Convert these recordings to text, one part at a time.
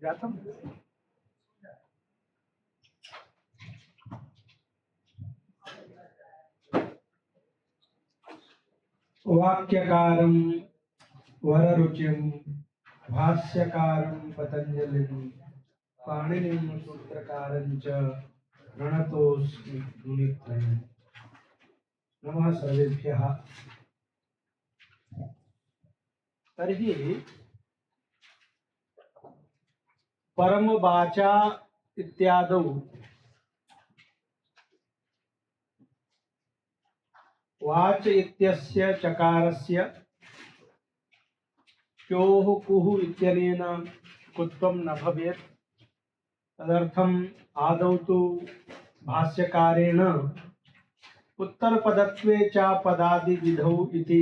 जातम् वाक्यकारं वररुचिं भाष्यकारं पतंजलिं पाणिनिं सूत्रकारं च प्रणतोऽस्मि मुनित्रयम्। नमः सर्वेभ्यः। तर्हि परमवाचा इत्यादौ वाच इत्यस्य चकारस्य क्योः कुः इत्यनेन कुत्वं न भवेत्। तदर्थम् आदौ तु भाष्यकारेण उत्तरपदत्वे च पदादिविधौ इति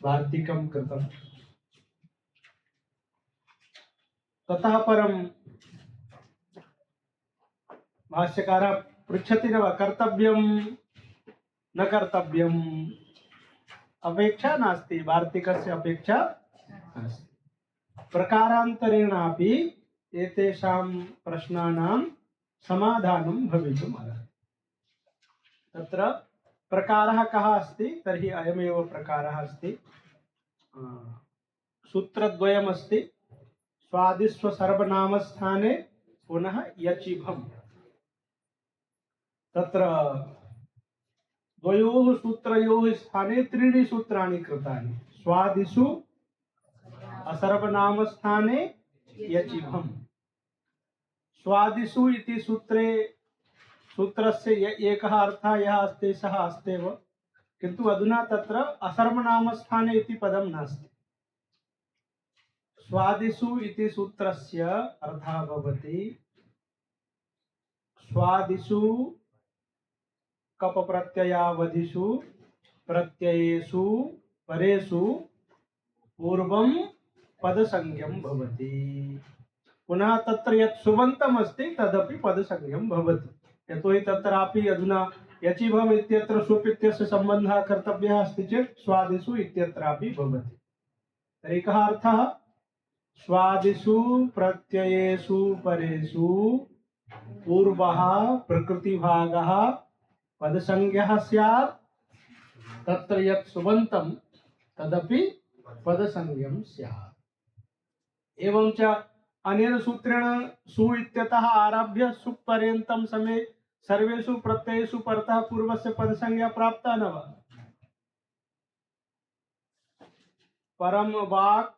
वार्तिकं कृतम्। ततः परं भाष्यकारः पृच्छति न वा कर्तव्यं न कर्तव्यम्। अपेक्षा नास्ति, वार्तिकस्य अपेक्षा नास्ति। प्रकारान्तरेणापि एतेषां प्रश्नानां समाधानं भवितुम् अर्हति। तत्र प्रकारः कः अस्ति तर्हि अयमेव प्रकारः अस्ति। सूत्रद्वयमस्ति। स्वादिस्व सर्वनामस्थाने पुनः यचिभम्। तत्र द्वयोः सूत्रयोः स्थाने त्रीणि सूत्राणि कृतानि। स्वादिषु असर्वनामस्थाने यचिभम्। स्वादिषु इति सूत्रे सूत्रस्य एकः अर्थः यः अस्ति सः अस्त्येव, किन्तु अधुना तत्र असर्वनामस्थाने इति पदं नास्ति। स्वादिषु इति सूत्रस्य अर्थः भवति स्वादिषु कप प्रत्ययावधिषु प्रत्ययेषु परेषु पूर्वं पदसंज्ञं भवति। पुनः तत्र यत् सुबन्तम् अस्ति तदपि पदसंज्ञं भवति। यतोहि तत्रापि अधुना यचिभम् इत्यत्र सुप् इत्यस्य सम्बन्धः कर्तव्यः अस्ति चेत् स्वादिषु इत्यत्रापि भवति। तर्हि कः अर्थः? स्वादिषु प्रत्ययेषु परेषु पूर्वः प्रकृतिभागः पदसंज्ञः स्यात्। तत्र यत् सुबन्तं तदपि पदसंज्ञं स्यात्। एवं च अनेन सूत्रेण सु इत्यतः आरभ्य सुप् पर्यन्तं समे सर्वेषु प्रत्ययेषु परतः पूर्वस्य पदसंज्ञा प्राप्ता न वा? परम वाक्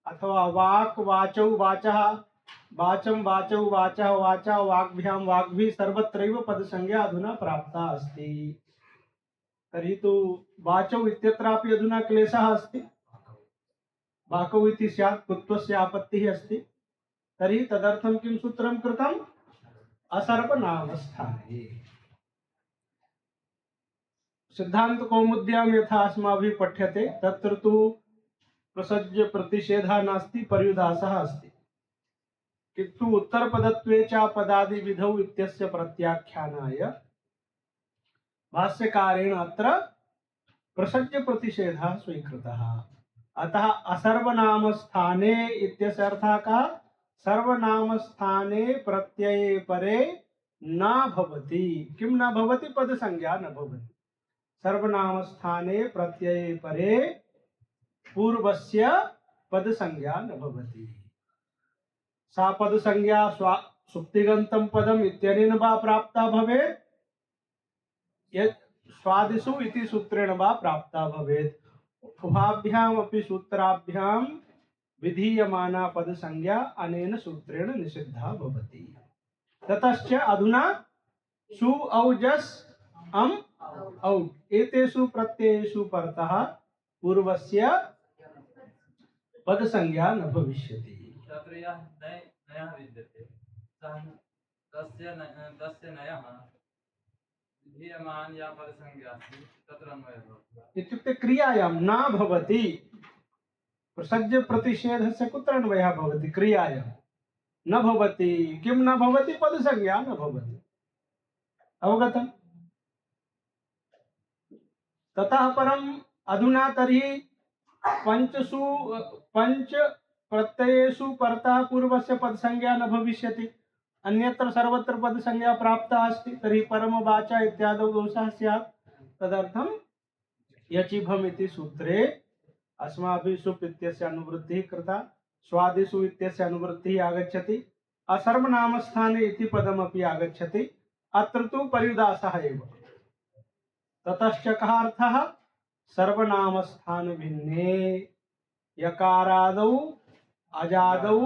अथवा वाक् वाचौ वाचः वाचं वाचौ वाचः वाचा वाग्भ्यां वाग्भिः सर्वत्रैव पदसंज्ञा अधुना प्राप्ता अस्ति। तर्हि तु वाचौ इत्यत्रापि अधुना क्लेशः अस्ति। वाकौ इति स्यात् कुत्वस्य आपत्तिः अस्ति। तर्हि तदर्थं किं सूत्रं कृतम्? असर्वनामस्थाने। सिद्धान्तकौमुद्यां यथा अस्माभिः पठ्यते तत्र तु प्रसज्य प्रतिषेधः नास्ति, पर्युदासः अस्ति। किन्तु उत्तरपदत्वे च पदादिविधौ इत्यस्य प्रत्याख्यानाय भाष्यकारेण अत्र प्रसज्य प्रतिषेधः स्वीकृतः। अतः असर्वनामस्थाने इत्यस्य अर्थः कः? सर्वनामस्थाने प्रत्यये परे न भवति। किं न भवति? पदसंज्ञा न भवति। सर्वनामस्थाने प्रत्यये परे पूर्वस्य पदसंज्ञा न भवति। सा पदसंज्ञा सुप्तिगन्तं पदम् इत्यनेन वा प्राप्ता भवेत्, यत् स्वादिषु इति सूत्रेण वा प्राप्ता भवेत्। उभाभ्याम् अपि सूत्राभ्यां विधीयमाना पदसंज्ञा अनेन सूत्रेण निषिद्धा भवति। ततश्च अधुना सु औजस् अम् औट् एतेषु प्रत्ययेषु परतः पूर्वस्य पदसंज्ञा न भविष्यति। तत्र यः नयः विद्यते तस्य नयः विधीयमान या पदसंज्ञा अस्ति तत्र अन्वयः भवति। इत्युक्ते क्रियायां न भवति। प्रसज्य प्रतिषेधस्य कुत्र अन्वयः भवति? क्रियायां न भवति। किं न भवति? पदसंज्ञा न भवति। अवगतम्? ततः परम् अधुना तर्हि पंच प्रत्ययेषु परतः पूर्वस्य पदसंज्ञा न भविष्यति, अन्यत्र सर्वत्र पदसंज्ञा प्राप्ता अस्ति, तर्हि परमवाचा इत्यादौ दोषः स्यात्। तदर्थं यचिभम् इति सूत्रे अस्माभिः सुप् इत्यस्य अनुवृत्तिः कृता, स्वादिषु इत्यस्य अनुवृत्तिः आगच्छति, असर्वनामस्थाने इति पदमपि आगच्छति। अत्र तु पर्युदासः एव। ततश्च कः अर्थः? सर्वनामस्थानभिन्ने यकारादौ अजादौ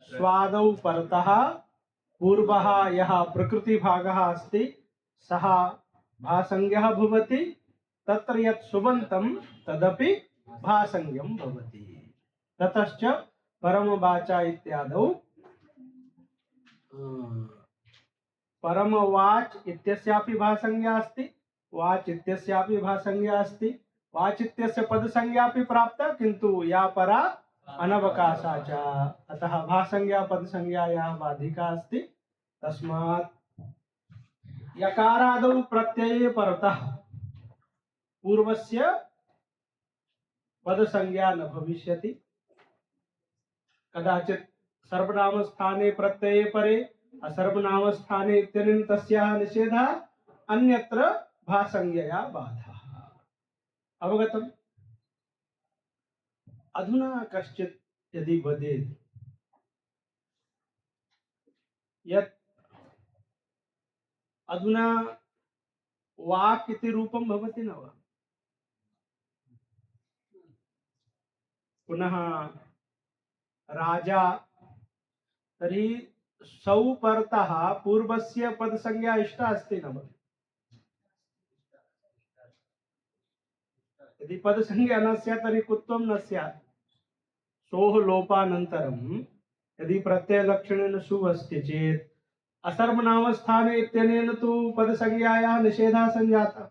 स्वादौ परतः पूर्वः यः प्रकृतिभागः अस्ति सः भासंज्ञः भवति, तत्र यत् सुबन्तं तदपि भासंज्ञं भवति। ततश्च परमवाचा इत्यादौ परमवाच इत्यस्यापि भासंज्ञा अस्ति, वाच इत्यस्यापि भासंज्ञा अस्ति, वाच इत्यस्य पदसंज्ञापि प्राप्ता, किन्तु या परा अनवकाशा च, अतः भासंज्ञा पदसंज्ञायाः बाधिका अस्ति। तस्मात् यकारादौ प्रत्यये परतः पूर्वस्य पदसंज्ञा न भविष्यति। कदाचित् सर्वनाम स्थाने प्रत्यये परे असर्वनाम स्थाने इत्यनेन तस्याः निषेधः, अन्यत्र भासंज्ञया बाधः। अवगतम्? अधुना कश्चित् यदि वदेत् यत् अधुना वाक् इति रूपं भवति न वा? पुनः राजा, तर्हि सौ परतः पूर्वस्य पदसंज्ञा इष्टा अस्ति न वा? यदि पदसंज्ञा न स्यात् तर्हि कुत्वं न स्यात्। सोः लोपानन्तरं यदि प्रत्ययलक्षणेन सु अस्ति चेत् असर्वनामस्थाने इत्यनेन तु पदसंज्ञायाः निषेधः सञ्जातः,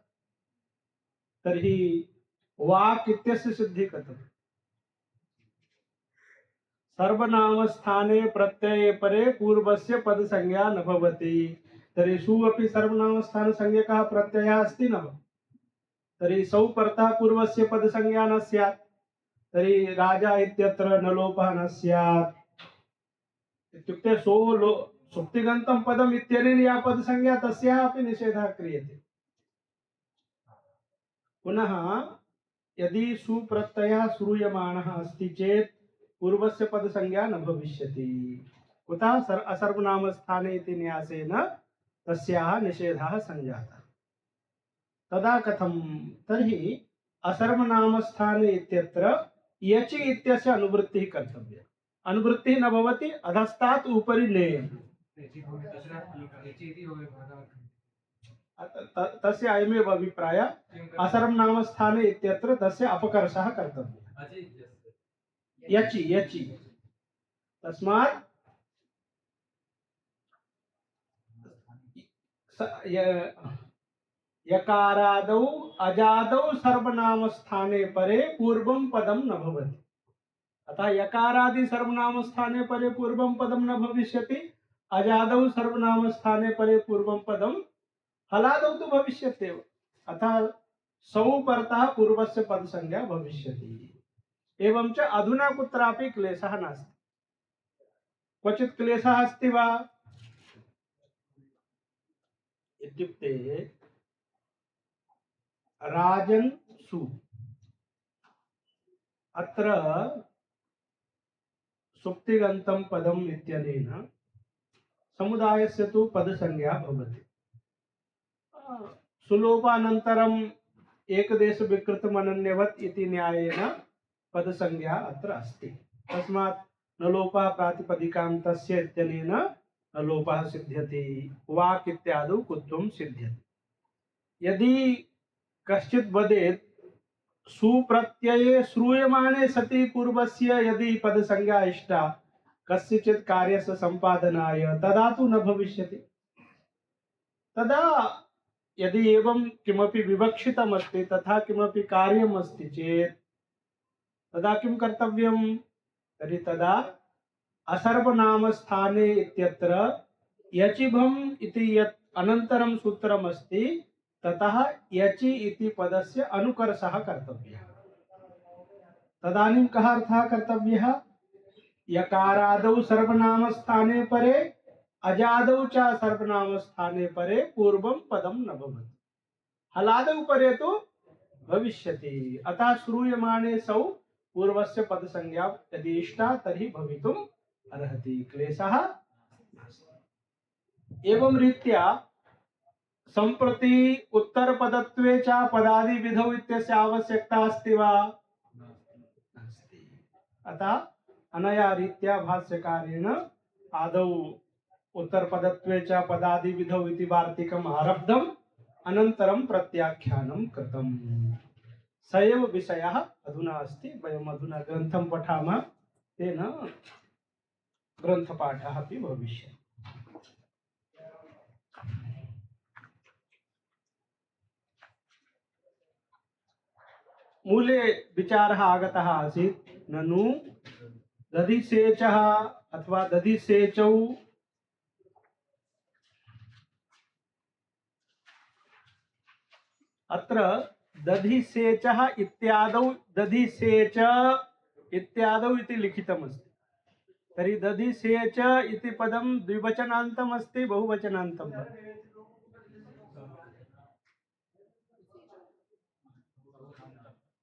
तर्हि वाक् इत्यस्य सिद्धिः कथम्? सर्वनामस्थाने प्रत्यये परे पूर्वस्य पदसंज्ञा न भवति, तर्हि सु अपि सर्वनामस्थानसंज्ञकः प्रत्ययः अस्ति न वा? तर्हि सौ परतः पूर्वस्य पदसंज्ञा न स्यात्, तर्हि राजा इत्यत्र न लोपः न स्यात्। इत्युक्ते सुप्तिगन्तं पदम् इत्यनेन या पदसंज्ञा तस्याः अपि निषेधः क्रियते। पुनः यदि सुप्रत्ययः श्रूयमाणः अस्ति चेत् पूर्वस्य पदसंज्ञा न भविष्यति। कुतः? असर्वनामस्थाने इति न्यासेन तस्याः निषेधः सञ्जातः। तदा कथं? तर्हि असर्वनामस्थाने इत्यत्र यचि इत्यस्य अनुवृत्तिः कर्तव्या। अनुवृत्तिः न भवति, अधस्तात् उपरि नेयम्। तस्य अयमेव अभिप्रायः, असर्वनामस्थाने इत्यत्र तस्य अपकर्षः कर्तव्यः। यचि यचि, तस्मात् यकारादौ अजादौ सर्वनामस्थाने परे पूर्वं पदं न भवति। अतः यकारादि सर्वनामस्थाने परे पूर्वं पदं न भविष्यति, अजादौ सर्वनामस्थाने परे पूर्वं पदं हलादौ तु भविष्यत्येव। अतः सौ परतः पूर्वस्य पदसंज्ञा भविष्यति। एवं च अधुना कुत्रापि क्लेशः नास्ति। क्वचित् क्लेशः अस्ति वा इत्युक्ते राजन् सु, अत्र सुप्तिगन्तं पदम् इत्यनेन समुदायस्य तु पदसंज्ञा भवति। सुलोपानन्तरम् एकदेशविकृतमनन्यवत् इति न्यायेन पदसंज्ञा अत्र अस्ति। तस्मात् न लोपः प्रातिपदिकान्तस्य इत्यनेन न लोपः सिद्ध्यति, वाक् इत्यादौ कुत्वं सिद्ध्यति। यदि कश्चित् वदेत् सुप्रत्यये श्रूयमाणे सति पूर्वस्य यदि पदसंज्ञा इष्टा कस्यचित् कार्यस्य सम्पादनाय, तदा तु न भविष्यति। तदा यदि एवं किमपि विवक्षितमस्ति, तथा किमपि कार्यम् अस्ति चेत् तदा किं कर्तव्यं? तर्हि तदा असर्वनामस्थाने इत्यत्र यचिभम् इति यत् अनन्तरं सूत्रमस्ति, ततः यचि इति पदस्य अनुकर्षः कर्तव्यः। तदानीं कः अर्थः कर्तव्यः? यकारादौ सर्वनाम स्थाने परे अजादौ च सर्वनाम स्थाने परे पूर्वं पदम न भवति। हलादौ परे तो भविष्यति। अतः श्रूयमाणे सौ पूर्वस्य पद संज्ञा यदि इष्टा तर्हि भवितुम् अर्हति, क्लेशः नास्ति। एवं रीत्या सम्प्रति उत्तरपदत्वे च पदादि विधौ इत्यस्य आवश्यकता अस्ति वा? नास्ति। अतः अनया रीत्या भाष्यकारेण आदौ उत्तरपदत्वे च पदादि विधौ इति वार्तिकम् आरब्धम्, अनन्तरं प्रत्याख्यानं कृतम्। स एव विषयः अधुना अस्ति। वयम् अधुना ग्रन्थं पठामः, तेन ग्रन्थपाठः अपि भविष्यति। मूले विचारः आगतः आसीत्, ननु दधिसेचः अथवा दधिसेचौ अत्र दधिसेचः इत्यादौ दधिसेच इत्यादौ इति लिखितमस्ति। तर्हि दधिसेच इति पदं द्विवचनान्तम् अस्ति, बहुवचनान्तं वा?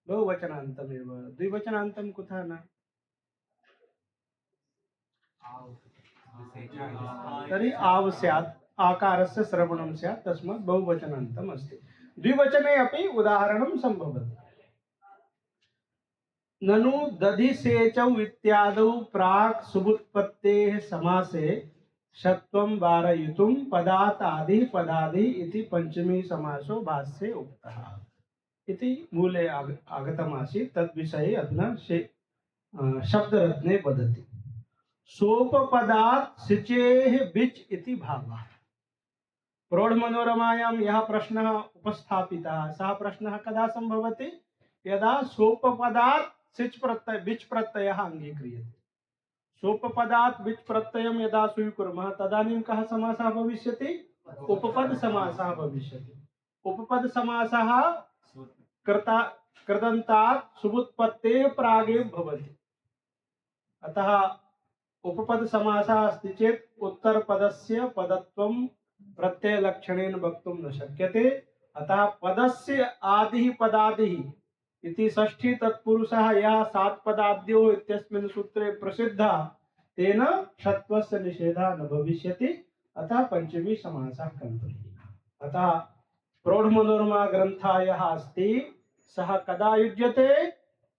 बहुवचनान्तमेव। द्विवचनान्तं कुतः न? तर्हि आव स्यात्, आकारस्य श्रवणं स्यात्, तस्मात् बहुवचनान्तम् अस्ति। द्विवचने अपि उदाहरणं सम्भवति। ननु दधिसेचौ इत्यादौ प्राक् सुबुत्पत्तेः समासे षत्वं वारयितुं पदात् आदि पदादि इति पंचमी समासो भाष्ये उक्तः इति मूले आगतमासीत्। तद्विषये अधुना शब्दरत्ने वदति। सोपपदात् सिचेः बिच् इति भावः। प्रौढमनोरमायां यः प्रश्नः उपस्थापितः, सः प्रश्नः कदा सम्भवति? यदा सोपपदात् सिच् प्रत्यय बिच् प्रत्ययः अङ्गीक्रियते। सोपपदात् बिच् प्रत्ययं यदा स्वीकुर्मः तदानीं कः समासः भविष्यति? उपपद समासः भविष्यति। उपपद समासः कृदन्तात् सुबुत्पत्तेः प्रागेव भवति। अतः उपपद समासः अस्ति चेत् उत्तरपदस्य पदत्वं प्रत्ययलक्षणेन वक्तुं न शक्यते। अतः पदस्य आदिः पदादिः इति षष्ठी तत्पुरुषः यः सात्पदाद्योः इत्यस्मिन् सूत्रे प्रसिद्धः, तेन षत्वस्य निषेधः न भविष्यति। अतः पंचमी समासः कल्पनीयः। अतः प्रौढमनोरमा ग्रन्थः यः अस्ति सः कदा युज्यते?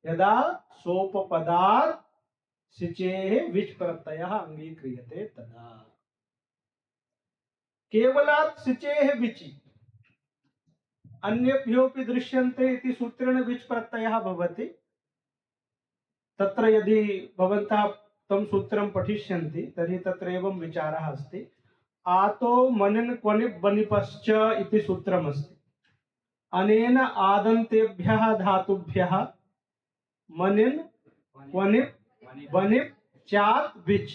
यदा सोपपदात् सिचेः विच् प्रत्ययः अङ्गीक्रियते तदा। केवलात् सिचेः विचि अन्येभ्योऽपि दृश्यन्ते इति सूत्रेण विच् प्रत्ययः भवति। तत्र यदि भवन्तः तं सूत्रं पठिष्यन्ति तर्हि तत्र एवं विचारः अस्ति। आतो मनिन् क्वनिप् वनिपश्च इति सूत्रमस्ति। अनेन आदन्तेभ्यः धातुभ्यः मनिन् क्वनिप् वनिप् चात् विच्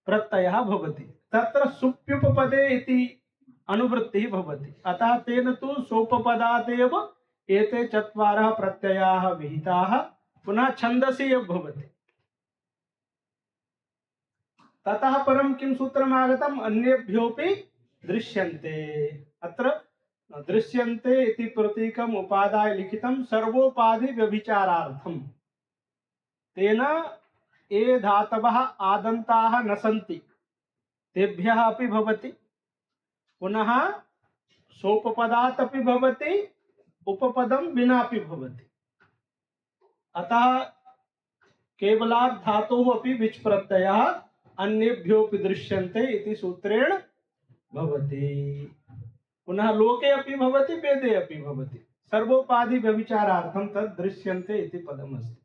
प्रत्ययः भवति। तत्र सुप्युपपदे इति अनुवृत्तिः भवति। अतः तेन तु सोपपदात् एव एते चत्वारः प्रत्ययाः विहिताः, पुनः छन्दसि एव भवति। ततः परं किं सूत्रम् आगतम्? अन्येभ्योऽपि दृश्यन्ते। अत्र दृश्यन्ते इति प्रतीकम् उपादाय लिखितं सर्वोपाधि व्यभिचारार्थम्। तेन ये धातवः आदन्ताः न सन्ति तेभ्यः अपि भवति, पुनः सोपपदात् अपि भवति, उपपदं विनापि भवति। अतः केवलात् धातोः अपि विच् प्रत्ययः अन्येभ्योऽपि दृश्यन्ते इति सूत्रेण भवति। पुनः लोके अपि भवति, वेदे अपि भवति। सर्वोपाधि व्यभिचारार्थं तद् दृश्यन्ते इति पदमस्ति।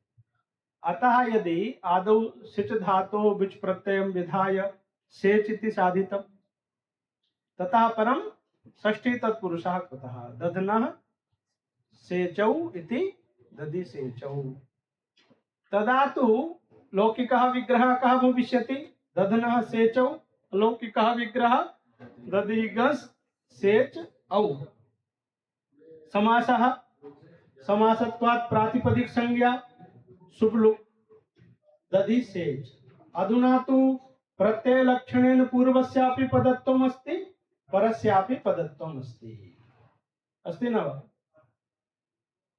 अतः यदि आदौ सिच् धातोः विच् प्रत्ययं विधाय सेच् इति साधितं, ततः परं षष्ठी तत्पुरुषः कृतः। दध्नः सेचौ इति दधिसेचौ। तदा तु लौकिकः विग्रहः कः भविष्यति? दध्नः सेचौ। लौकिकः विग्रहः दधिगस् सेच् औ। समासः समासत्वात् प्रातिपदिक संज्ञा शुभ लुक् दधिसेच। अधुना तु प्रत्ययलक्षणेन पूर्वस्यापि पदत्वम् अस्ति परस्यापि पदत्वम् अस्ति अस्ति न वा?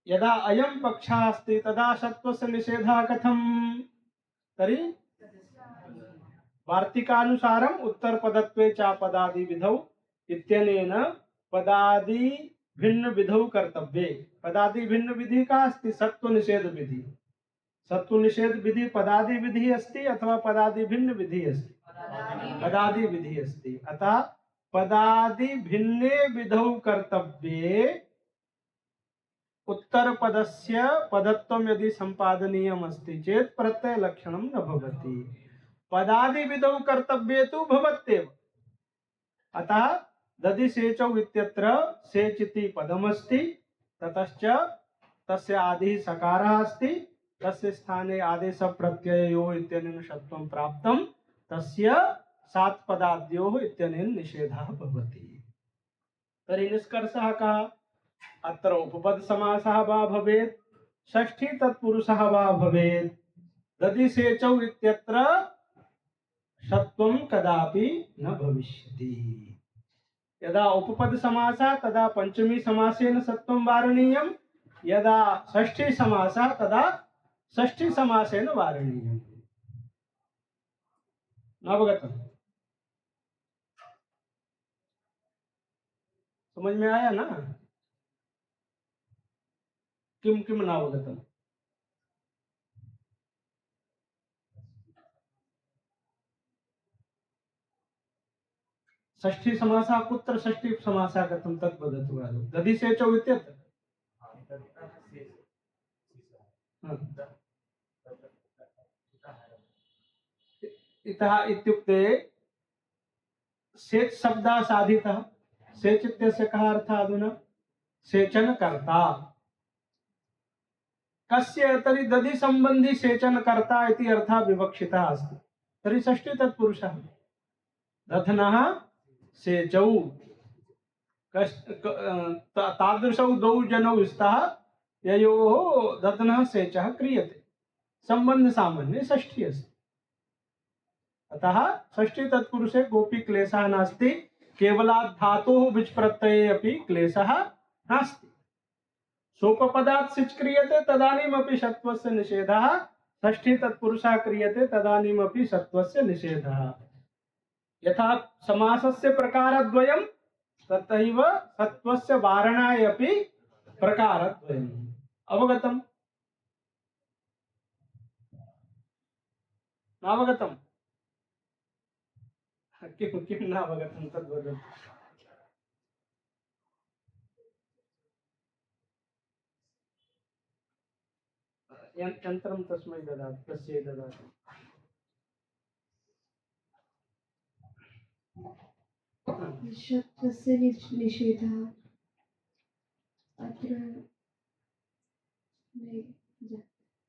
यदा अयं पक्षः अस्ति तदा सत्त्वस्य निषेधः कथं? तर्हि वार्तिकानुसारम् उत्तरपदत्वे च पदादि विधौ इत्यनेन पदादि भिन्न विधौ कर्तव्ये। पदादि भिन्न विधि का अस्ति? सत्व निषेध विधि। सत्व निषेध विधि पदादि विधि अस्ति अथवा पदादि भिन्न विधि अस्ति? पदादि विधि अस्ति। अतः पदादि भिन्ने विधौ कर्तव्ये उत्तर पदस्य पदत्वं यदि संपादनीयम् अस्ति चेत् प्रत्यय लक्षणं न भवति। पदादि विधौ कर्तव्ये तु भवत्येव। अतः दधिसेचौ इत्यत्र सेच इति पदमस्ति, ततश्च तस्य आदिः सकारः अस्ति, तस्य स्थाने आदेश प्रत्ययो इत्यनेन षत्वं प्राप्तं, तस्य सात् पदाद्योः इत्यनेन निषेधः भवति। तर्हि निष्कर्षः कः? अत्र उपपद समासः वा भवेत्, षष्ठी तत्पुरुषः वा भवेत्, दधिसेचौ इत्यत्र षत्वं कदापि न भविष्यति। यदा उपपद समासः तदा पंचमी समासेन सत्वं वारणीयं, यदा षष्ठी समासः तदा षष्ठी समासेन वारणीयम्। अवगतम्? समझ में आया ना? किम किम नावगतम्? षष्ठी समासः कुत्र षष्ठी समासः कथं तत् वदतु आदौ। दधिसेचौ इत्यत्र इतः इत्युक्ते सेच शब्दः साधितः। सेच इत्यस्य कः अर्थः अधुना? सेचन कर्ता। कस्य? तर्हि दधि संबंधी सेचन कर्ता इति अर्थः विवक्षितः अस्ति। तर्हि षष्ठी तत्पुरुषः दधनः सेचौ तादृशौ द्वौ जनौ स्तः ययोः दधनः सेचः क्रियते। संबंध सामान्य षष्ठी अस्ति। अतः षष्ठी तत्पुरुषे कोऽपि क्लेशः नास्ति। केवलात् धातोः विच प्रत्यये अपि क्लेशः नास्ति। सोपपदात् सिच् क्रियते तदानीमपि षत्वस्य निषेधः, षष्ठी तत्पुरुषः क्रियते तदानीमपि षत्वस्य निषेधः। यथा समासस्य प्रकारद्वयं तथैव षत्वस्य वारणाय अपि प्रकारद्वयम्। अवगतम्? नावगतम्? किं किं नावगतं तद्वदतु। यन्त्रं तस्मै ददातु, तस्यै ददातु। षत्वस्य निषेधः अत्र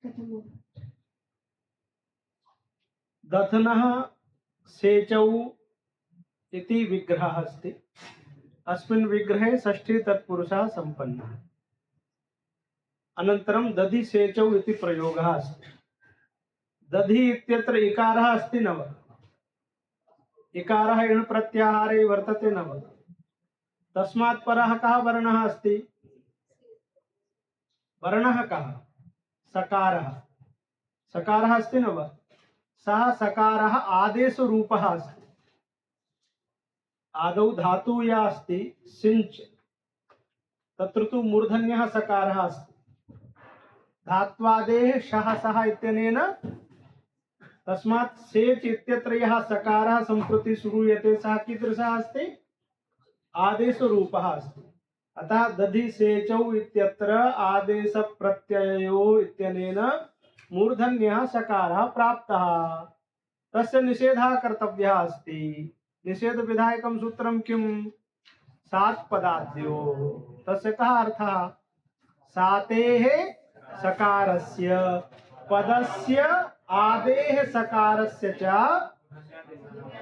कथं? दधनः सेचौ इति विग्रहः अस्ति। अस्मिन् विग्रहे षष्ठी तत्पुरुषः सम्पन्नः। अनन्तरं दधि सेचौ इति प्रयोगः अस्ति। दधि इत्यत्र इकारः अस्ति न वा? इकारः इण् प्रत्याहारे वर्तते न वा? तस्मात् परः कः वर्णः अस्ति? वर्णः कः? सकारः। सकारः अस्ति न वा? सः सकारः आदेशरूपः अस्ति। आदौ धातुः या अस्ति सिञ्च, तत्र तु मूर्धन्यः सकारः अस्ति। धात्वादेः शः सः इत्यनेन तस्मात् सेच इत्यत्र यः सकारः सम्प्रति श्रूयते सः कीदृशः अस्ति? आदेशरूपः अस्ति। अतः दधि सेचौ इत्यत्र आदेश प्रत्ययो इत्यनेन मूर्धन्यः सकारः प्राप्तः। तस्य निषेधः कर्तव्यः अस्ति। निषेध विधायकं सूत्रं किं? सात् पदाद्योः। तस्य कः अर्थः? सातेः सकारस्य पदस्य आदेः सकारस्य च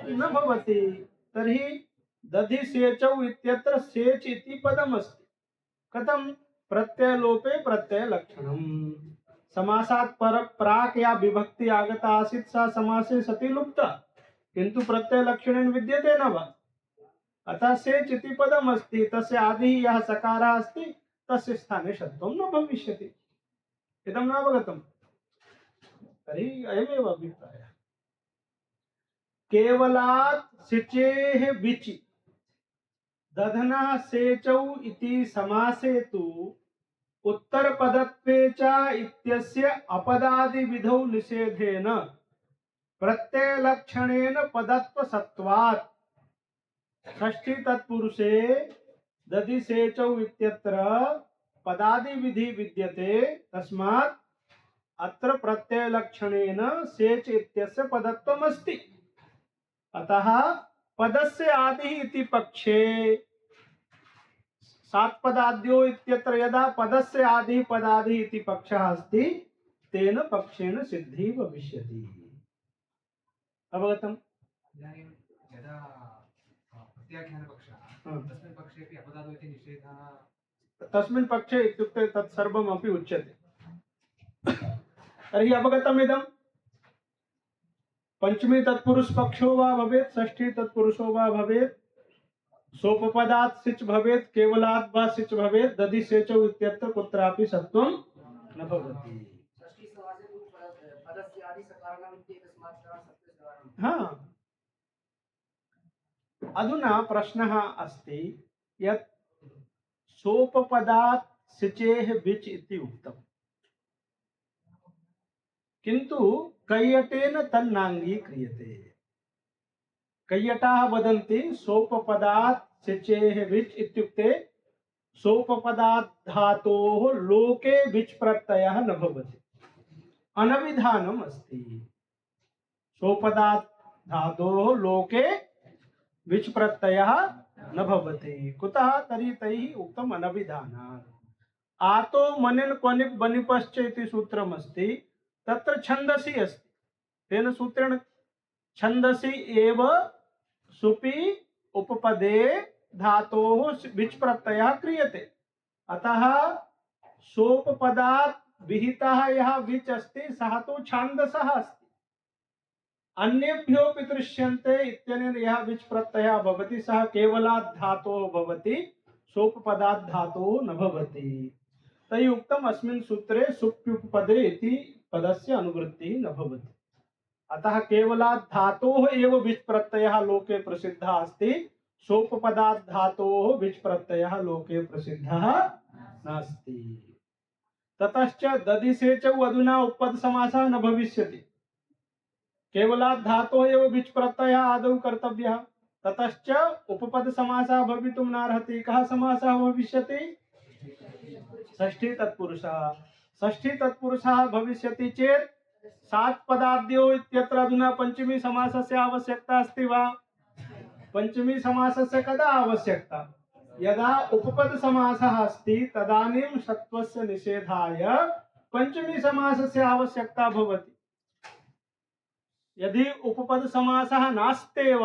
न भवति। तर्हि दधि सेचौ इत्यत्र सेच इति पदमस्ति। कथं? प्रत्ययलोपे प्रत्ययलक्षणम्। समासात् प्राक् या विभक्ति आगता आसीत् सा समासे सति लुप्ता, किन्तु प्रत्ययलक्षणेन विद्यते न वा? अतः सेच् इति पदम् अस्ति, तस्य आदिः यः सकारः अस्ति तस्य स्थाने षत्वं न भविष्यति। इदं न अवगतम्? तर्हि अयमेव अभिप्रायः। केवलात् सिचेः विचि दधनः सेचौ इति समासे तु उत्तरपदत्वे च इत्यस्य अपदादिविधौ निषेधेन प्रत्ययलक्षणेन पदत्वसत्वात् षष्ठी तत्पुरुषे दधिसेचौ इत्यत्र पदादिविधि विद्यते, तस्मात् अत्र प्रत्ययलक्षणेन सेच इत्यस्य पदत्वमस्ति। अतः पदस्य आदिः इति पक्षे सात्पदाद्यो इत्यत्र यदा पदस्य आदिः पदादिः इति पक्षः अस्ति, तेन पक्षेन सिद्धिः भविष्यति। अवगतम्? इदानीं यदा प्रत्याख्यानपक्षः तस्मिन् पक्षेपि अपदादो इति निषेधः तस्मिन् पक्षे इत्युक्ते तत् सर्वमपि उच्यते। तर्हि अवगतम् इदम्? पंचमी तत्पुरुष पक्षो वा भवेत्, षष्ठी तत्पुरुषो वा भवेत्, सोपपदात् सिच भवेत्, केवलात् वा सिच भवेत्, दधि सेचौ इत्यत्र कुत्रापि सत्वं न भवति। हाँ, अधुना प्रश्नः अस्ति यत् सोपपदात् सिचेः विच इति उक्तम्, किन्तु कैयटेन तन्नाङ्गीक्रियते। कैयटाः वदन्ति सोपपदात् सिचेः विच इत्युक्ते सोपपदात् धातोः लोके विच प्रत्ययः न भवति, अनविधानम् अस्ति। सोपदात् धातोः लोके विच प्रत्ययः न भवति। कुतः? तर्हि तैः उक्तम् अनविधानात्। आतो मनिन् क्वनिप् बनिपश्च इति सूत्रमस्ति, तत्र छन्दसि अस्ति। तेन सूत्रेण छन्दसि एव सुपि उपपदे धातोः विच प्रत्ययः क्रियते। अतः सोपपदात् विहितः यः विच अस्ति सः तु छान्दसः अस्ति। अन्येभ्योऽपि दृश्यन्ते इत्यनेन यः विच प्रत्ययः भवति सः केवलात् धातोः भवति, सोपपदात् धातोः न भवति। तैः उक्तम् अस्मिन् सूत्रे सुप्युपपदे इति पदस्य अनुवृत्तिः न भवति। अतः केवलात् धातोः एव विच प्रत्ययः लोके प्रसिद्धः अस्ति, सोपपदात् धातोः विच प्रत्ययः लोके प्रसिद्धः नास्ति। ततश्च दधिसेचौ अधुना उपपद समासः न भविष्यति। केवलात् धातोः एव विच प्रत्ययः आदौ कर्तव्यः। ततश्च उपपद समासः भवितुं नार्हति। कः समासः भविष्यति? षष्ठी तत्पुरुषः। षष्ठी तत्पुरुषः भविष्यति चेत् सात्पदाद्यो इत्यत्र अधुना पंचमी समासस्य आवश्यकता अस्ति वा? पंचमी समासस्य कदा आवश्यकता? यदा उपपद समासः अस्ति तदानीं षत्वस्य निषेधाय पंचमी समासस्य आवश्यकता भवति। यदि उपपद समासः नास्त्येव,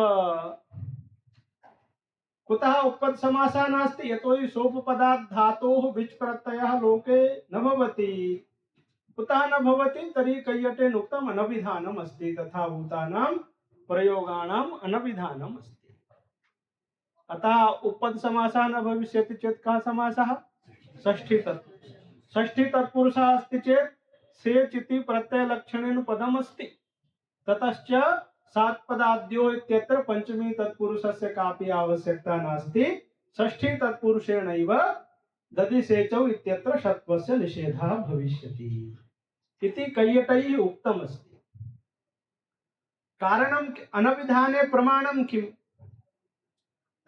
कुतः उपपद समासः नास्ति? यतोहि सोपपदात् धातोः विच प्रत्ययः लोके न भवति। कुतः न भवति? तर्हि कैयटेन उक्तम् अनविधानम् अस्ति, तथा भूतानां प्रयोगाणाम् अनविधानम् अस्ति। अतः उपपद समासः न भविष्यति चेत् कः समासः? षष्ठी तत्पुरुषः। षष्ठी तत्पुरुषः अस्ति चेत् सेच् इति प्रत्ययलक्षणेन पदमस्ति। ततश्च सात्पदाद्यो इत्यत्र पंचमी तत्पुरुषस्य कापि आवश्यकता नास्ति। षष्ठी तत्पुरुषेणैव दधिसेचौ इत्यत्र षत्वस्य निषेधः भविष्यति इति कैयटैः उक्तमस्ति। कारणम् अनविधाने प्रमाणं किम्?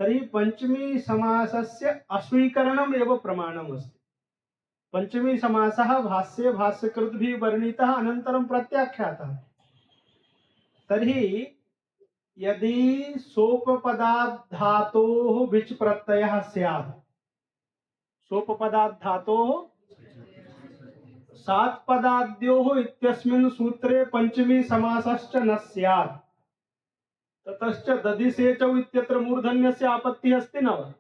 तर्हि पंचमी समासस्य अस्वीकरणम् एव प्रमाणम् अस्ति। पंचमी समासः भाष्ये भाष्यकृद्भिः वर्णितः अनन्तरं प्रत्याख्यातः। तर्हि यदि सोपपदात् धातोः विच प्रत्ययः स्यात्, सोपपदात् धातोः सात्पदाद्योः इत्यस्मिन् सूत्रे पंचमी समासश्च न स्यात्, ततश्च दधिसेचौ इत्यत्र मूर्धन्यस्य आपत्तिः अस्ति न वा?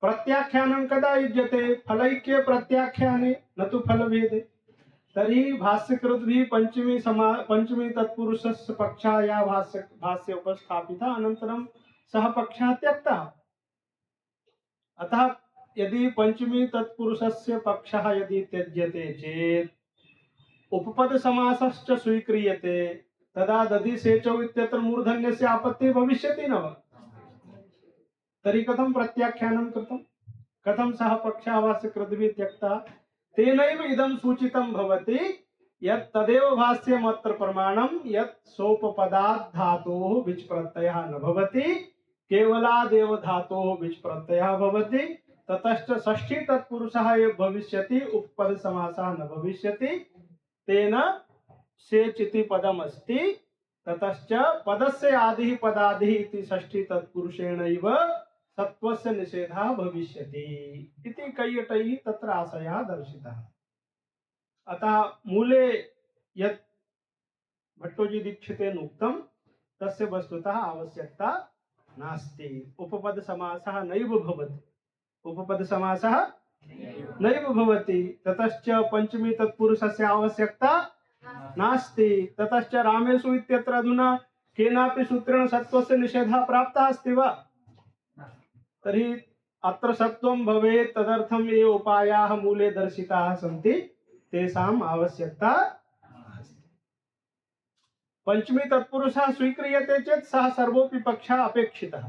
प्रत्याख्यानं कदा युज्यते फलैक्य प्रत्याख्याने न तु फलभेदे। तर्हि भाष्यकृद्भिः पंचमी तत्पुरुषस्य पक्षः या भाष्य उपस्थापिता अनन्तरं सः पक्षः त्यक्तः। अतः यदि पंचमी तत्पुरुषस्य पक्षः यदि त्यज्यते चेत् उपपद समासश्च स्वीक्रियते तदा दधिसेचौ इत्यत्र मूर्धन्यस्य आपत्तिः भविष्यति न वा? तर्हि कथं प्रत्याख्यानं कृतं? कथं सः पक्षः भाष्यकृद्भिः त्यक्तः? तेनैव इदं सूचितं भवति यत् तदेव भाष्यमत्र प्रमाणं यत् सोपपदात् धातोः विच् प्रत्ययः न भवति, केवलादेव धातोः विच् प्रत्ययः भवति। ततश्च षष्ठी तत्पुरुषः एव भविष्यति, उपपद समासः न भविष्यति। तेन सेच् इति पदमस्ति। ततश्च पदस्य आदिः पदादिः इति षष्ठी तत्पुरुषेणैव सत्वस्य निषेधः भविष्यति इति कैयटैः तत्र आशयः दर्शितः। अतः मूले यत् भट्टोजी दीक्षितेन उक्तं तस्य वस्तुतः आवश्यकता नास्ति। उपपद समासः नैव भवति, उपपद समासः नैव भवति। ततश्च पंचमी तत्पुरुषस्य आवश्यकता नास्ति। ततश्च रामेषु इत्यत्र अधुना केनापि सूत्रेण सत्वस्य निषेधः प्राप्तः अस्ति वा? तर्हि अत्र सत्वं भवेत् तदर्थम् ये उपायाः मूले दर्शिताः सन्ति तेषाम् आवश्यकता नास्ति। पंचमी तत्पुरुषः स्वीक्रियते चेत् सः सर्वोऽपि पक्षः अपेक्षितः,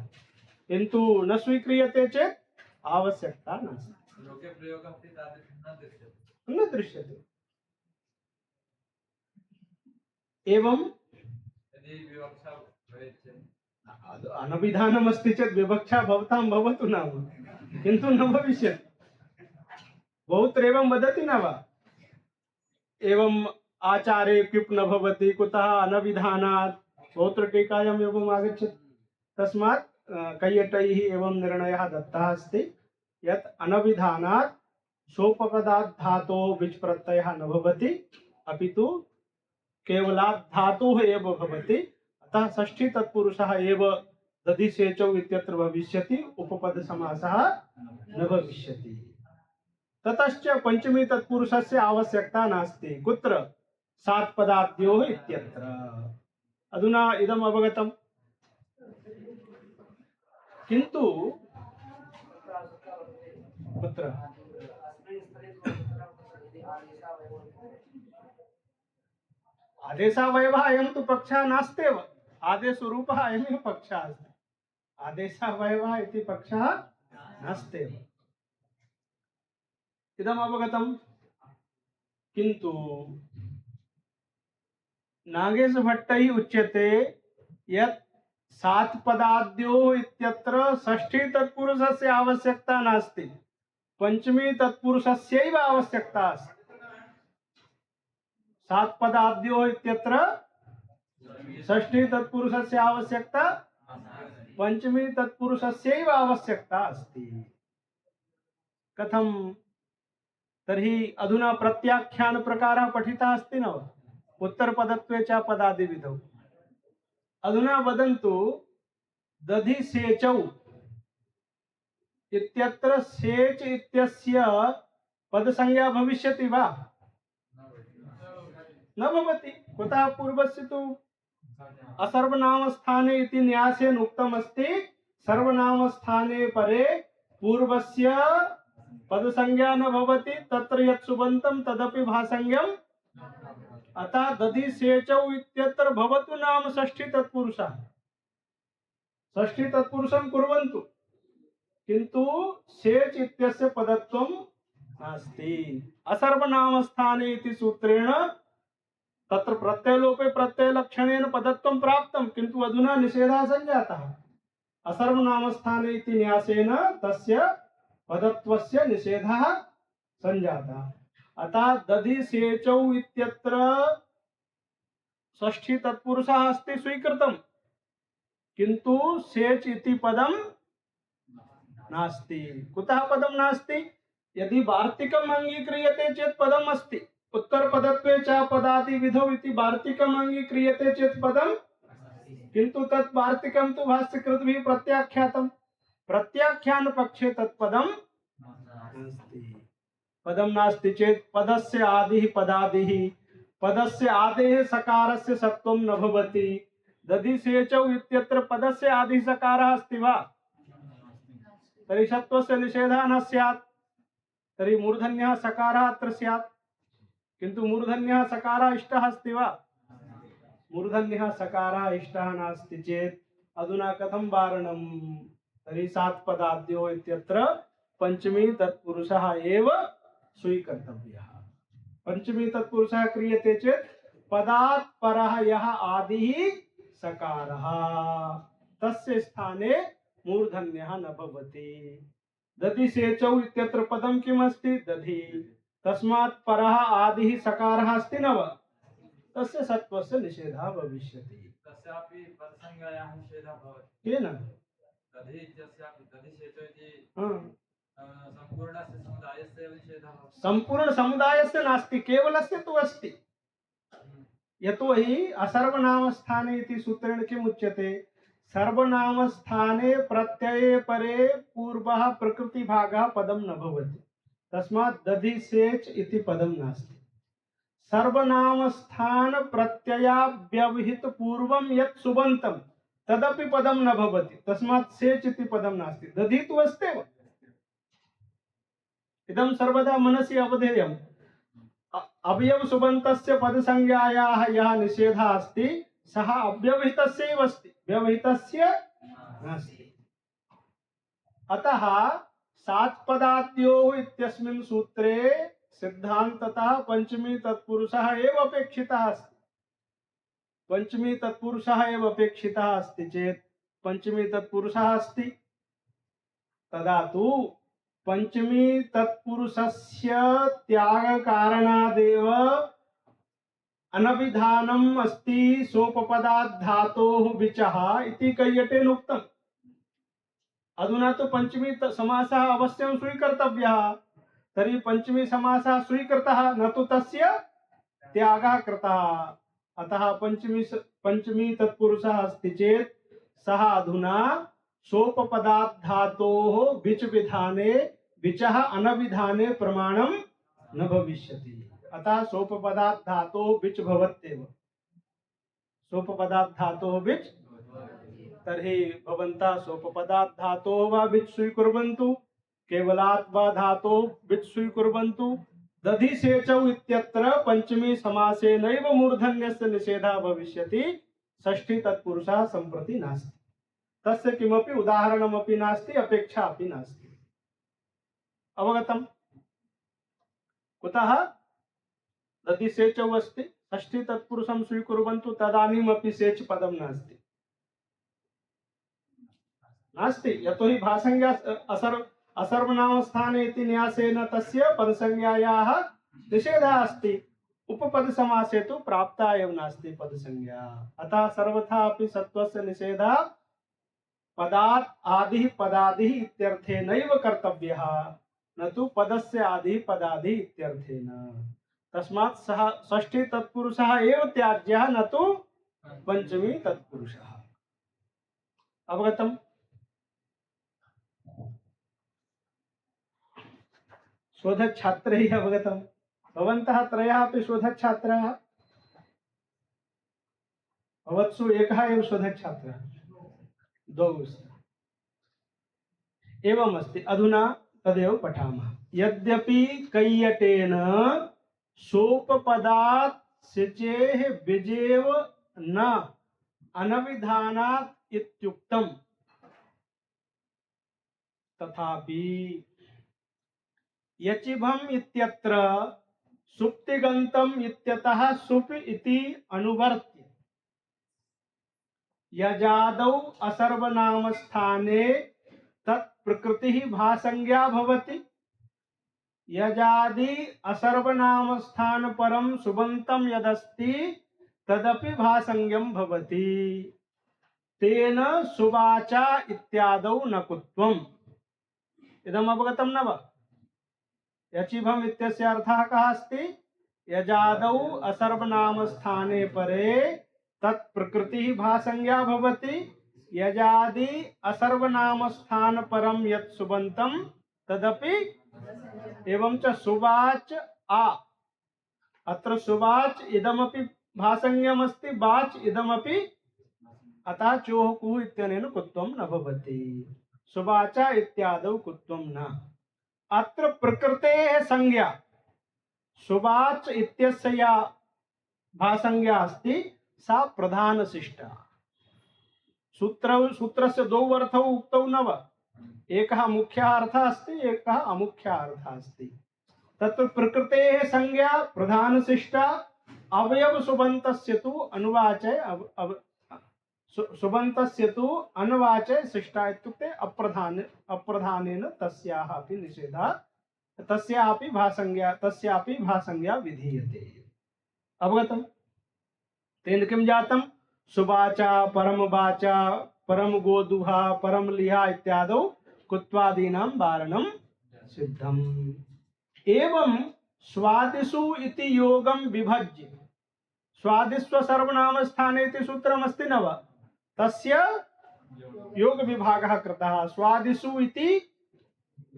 किन्तु न स्वीक्रियते चेत् आवश्यकता नास्ति। लोके प्रयोगः अस्ति तादृशं न दृश्यते। न दृश्यते। एवं यदि विवक्षा भवेत् चेत् अनभिधानमस्ति चेत् विवक्षा भवतां भवतु नाम, किन्तु न भविष्यति। बहुत्र एवं वदति न वा? एवं आचारे क्युप् न भवति कुतः अनभिधानात्, बहुत्र टीकायाम् एवम् आगच्छति। तस्मात् कैयटैः एवं निर्णयः दत्तः अस्ति यत् अनभिधानात् सोपपदात् धातोः विच् प्रत्ययः न भवति, अपितु केवलात् धातोः एव भवति। अतः षष्ठी तत्पुरुषः एव दधिसेचौ इत्यत्र भविष्यति, उपपद समासः न भविष्यति। ततश्च पंचमी तत्पुरुषस्य आवश्यकता नास्ति। कुत्र? सात् पदाद्योः इत्यत्र। अधुना इदम् अवगतम्। किन्तु कुत्र? आदेशावयवः अयं तु पक्षः नास्त्येव। आदेशरूपः अयमेव पक्षः अस्ति। आदेशावयवः इति पक्षः नास्त्येव। इदम् अवगतम्। किन्तु नागेशभट्टैः उच्यते यत् सात् पदाद्योः इत्यत्र षष्ठी तत्पुरुषस्य आवश्यकता नास्ति, पंचमी तत्पुरुषस्यैव आवश्यकता अस्ति। सात् पदाद्योः इत्यत्र षष्ठी तत्पुरुषस्य आवश्यकता, पंचमी तत्पुरुषस्यैव आवश्यकता अस्ति। कथं? तर्हि अधुना प्रत्याख्यान प्रकारः पठितः अस्ति न वा? उत्तरपदत्वे च पदादिविधौ। अधुना वदन्तु दधिसेचौ इत्यत्र सेच इत्यस्य पदसंज्ञा भविष्यति वा? न भवति। कुतः? पूर्वस्य तु असर्वनामस्थाने इति न्यासेन उक्तमस्ति, सर्वनामस्थाने परे पूर्वस्य पदसंज्ञा न भवति, तत्र यत् सुबन्तं तदपि भासंज्ञम्। अतः दधिसेचौ इत्यत्र भवतु नाम षष्ठी तत्पुरुषः। षष्ठी तत्पुरुषं कुर्वन्तु, किन्तु सेच इत्यस्य पदत्वं नास्ति। असर्वनामस्थाने इति सूत्रेण तत्र प्रत्ययलोपे प्रत्ययलक्षणेन पदत्वं प्राप्तं, किन्तु अधुना निषेधः सञ्जातः। असर्वनामस्थाने इति न्यासेन तस्य पदत्वस्य निषेधः सञ्जातः। अतः दधिसेचौ इत्यत्र षष्ठी तत्पुरुषः अस्ति स्वीकृतं, किन्तु सेच इति पदं नास्ति। कुतः पदं नास्ति? यदि वार्तिकम् अङ्गीक्रियते चेत् पदम् अस्ति। उत्तरपदत्वे च पदादिविधौ इति वार्तिकम् अङ्गीक्रियते चेत् पदं, किन्तु तत् वार्तिकं तु भाष्यकृद्भिः प्रत्याख्यातम्। प्रत्याख्यान पक्षे तत्पदम नास्ति। पदम नास्ति चेत पदस्य आदिः पदादिः पदस्य आदेः सकारस्य सत्वं न भवति। दधिसेचौ इत्यत्र पदस्य आदिः सकारः अस्ति वा? तर्हि सत्वस्य निषेधः न स्यात्। तर्हि मूर्धन्यः सकारः अत्र स्यात्, किन्तु मूर्धन्यः सकारः इष्टः अस्ति वा? मूर्धन्यः सकारः इष्टः नास्ति चेत् अधुना कथं वारणम्? तर्हि सात् पदाद्यो इत्यत्र पंचमी तत्पुरुषः एव स्वीकर्तव्यः। पंचमी तत्पुरुषः क्रियते चेत् पदात् परः यः आदिः सकारः तस्य स्थाने मूर्धन्यः न भवति। दधि सेचौ इत्यत्र पदं किम् अस्ति? दधि। तस्मात् परः आदिः सकारः अस्ति न वा? तस्य सत्वस्य निषेधः भविष्यति। तस्यापि पदसंज्ञायाः निषेधः भवति। केन? दधि इत्यस्यापि दधिसेचौ इति हाँ। सम्पूर्णस्य समुदायस्य एव निषेधः भवति। संपूर्ण समुदायस्य नास्ति, केवलस्य तु अस्ति। यतोहि असर्वनाम स्थाने इति सूत्रेण किम् उच्यते? सर्वनाम स्थाने प्रत्यये परे पूर्वः प्रकृति भागः पदं न भवति, तस्मात् दधि सेच इति पदं नास्ति। सर्वनाम स्थान प्रत्यया व्यवहित पूर्वं यत् सुबन्तं तदपि पदं न भवति, तस्मात् सेच इति पदं नास्ति। दधि तु अस्त्येव। इदं सर्वदा मनसि अवधेयम्। अवयव सुबन्तस्य पदसंज्ञायाः यः निषेधः अस्ति सः अव्यवहितस्य एव अस्ति, व्यवहितस्य नास्ति। अतः सात्पदाद्योः इत्यस्मिन् सूत्रे सिद्धान्ततः पंचमी तत्पुरुषः एव अपेक्षितः अस्ति। पंचमी तत्पुरुषः एव अपेक्षितः अस्ति चेत् पंचमी तत्पुरुषः अस्ति, तदा तु पंचमी तत्पुरुषस्य त्याग कारणादेव अनभिधानम् अस्ति सोपपदात् धातोः विचः इति कैयटेन उक्तम्। अधुना तो पंचमी समासः अवश्यं स्वीकर्तव्यः। तर्हि पंचमी समासः स्वीकृतः, न तु तस्य त्यागः कृतः। अतः पंचमी तत्पुरुषः अस्ति चेत् सः अधुना सोपपदात् धातोः विच विधाने विचः अनविधाने प्रमाणं न भविष्यति। अतः सोपपदात् धातोः विच भवत्येव। सोपपदात् धातोः विच, तर्हि भवन्तः सोपपदात् धातोः वा विच स्वीकुर्वन्तु, केवलात् वा धातोः विच स्वीकुर्वन्तु। दधि सेचौ इत्यत्र पंचमी समासेनैव मूर्धन्यस्य निषेधः भविष्यति। षष्ठी तत्पुरुषः सम्प्रति नास्ति, तस्य किमपि उदाहरणमपि नास्ति, अपेक्षा अपि नास्ति। अवगतम्? कुतः? दधि सेचौ अस्ति, षष्ठी तत्पुरुषं स्वीकुर्वन्तु, तदानीमपि सेच पदं नास्ति। नास्ति, यतोहि भासंज्ञा असर्वनाम स्थाने इति न्यासेन तस्य पदसंज्ञायाः निषेधः अस्ति। उपपद समासे तु प्राप्ता एव नास्ति पदसंज्ञा। अतः सर्वथा अपि सत्वस्य निषेधः पदात् आदिः पदादिः इत्यर्थेनैव कर्तव्यः, न तु पदस्य आदिः पदादिः इत्यर्थेन। तस्मात् सः षष्ठी तत्पुरुषः एव त्याज्यः, न तु पंचमी तत्पुरुषः। अवगतम्? शोधच्छात्रैः अवगतम्? भवन्तः त्रयः अपि शोधच्छात्राः? भवत्सु एकः एव शोधच्छात्रः, द्वौ स्तः। एवमस्ति। अधुना तदेव पठामः। यद्यपि कैयटेन सोपपदात् सिचेः विजेव न अनविधानात् इत्युक्तम्, तथापि यचिभम् इत्यत्र सुप्तिगन्तम् इत्यतः सुप् इति अनुवर्त्य यजादौ असर्वनाम स्थाने तत्प्रकृतिः भासंज्ञा भवति। यजादि असर्वनाम स्थान परम सुबन्तं यदस्ति तदपि भासंज्ञं भवति। तेन सुवाचा इत्यादौ न कुत्वम्। इदम् अवगतं न वा? यचिभम् इत्यस्य अर्थः कः अस्ति? यजादौ असर्वनाम स्थाने परे तत्प्रकृतिः भासंज्ञा भवति। यजादि असर्वनाम स्थान परम यत् सुबंतम तदपि एवं च सुवाच आ अत्र सुवाच इदमपि भासंज्ञम अस्ति वाच इदमपि अतः चोः कुः इत्यनेन कुत्वं न भवति सुवाचा इत्यादौ कुत्वं न अत्र प्रकृतेः संज्ञा सुवाच इत्यस्य या भासंज्ञा अस्ति सा प्रधान शिष्टा सूत्रस्य द्वौ अर्थौ उक्तौ न वा एकः मुख्यः अर्थः अस्ति एकः अमुख्यः अर्थः अस्ति तत्र प्रकृतेः संज्ञा प्रधान शिष्टा अवयव सुबन्तस्य तु अनुवाचय सुबन्तस्य तु अनुवाचय शिष्टा इत्युक्ते अप्रधानेन तस्याः अपि निषेधः तस्यापि भासंज्ञा विधीयते अवगतम् तेन किं जातम् सुवाचा परम वाचा परम गोदुहा परम लिहा इत्यादौ कुत्वादीनां वारणं सिद्धम् एवं स्वादिषु इति योगं विभज्य स्वादिस्व सर्वनाम स्थाने इति सूत्रमस्ति न वा तस्य योग विभागः कृतः स्वादिषु इति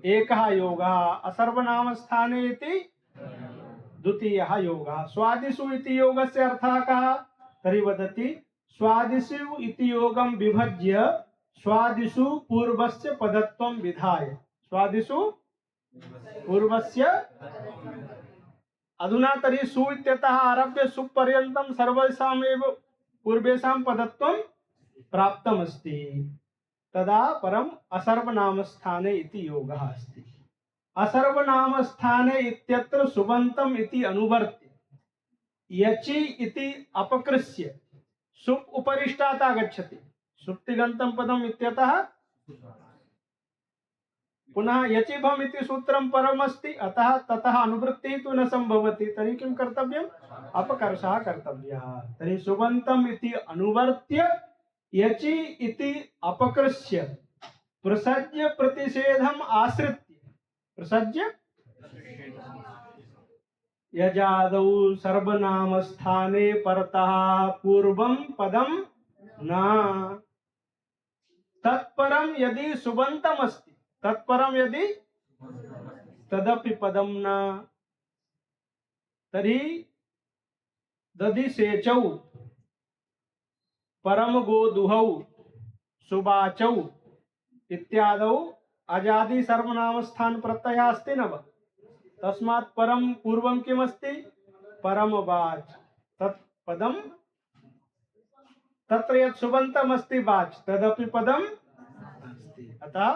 एकः योगः असर्वनाम स्थाने इति द्वितीयः योगः स्वादिषु इति योगस्य अर्थः कः तर्हि वदति स्वादिषु इति योगं विभज्य स्वादिषु पूर्वस्य पदत्वं विधाय स्वादिषु पूर्वस्य अधुना तर्हि सु इत्यतः आरभ्य सु पर्यन्तं सर्वेषामेव पूर्वेषां पदत्वं प्राप्तमस्ति तदा परम असर्वनाम स्थाने इति योगः अस्ति असर्वनाम स्थाने इत्यत्र सुबन्तम् इति अनुवर्त्य यचि इति अपकृष्य सुप् उपरिष्टात् आगच्छति सुप्तिगन्तं पदम् इत्यतः पुनः यचिभम् इति सूत्रं परमस्ति अतः ततः अनुवृत्तिः तु न संभवति तर्हि किं कर्तव्यम् अपकर्षः कर्तव्यः तर्हि सुबन्तम् इति अनुवर्त्य यचि इति अपकृष्य प्रसज्य प्रतिषेधम् आश्रित्य प्रसज्य यजादौ सर्वनाम स्थाने परतः पूर्वं पदं न तत्परं यदि सुबन्तम् अस्ति तत्परं यदि तदपि पदं न तर्हि दधिसेचौ परम गोदुहौ सुवाचौ इत्यादौ अजादि सर्वनाम स्थान प्रत्ययः अस्ति न वा तस्मात् परम पूर्वं किमस्ति परम वाच तत् पदं तत्र यत् सुबन्तम् अस्ति वाच तदपि पदम् अस्ति अतः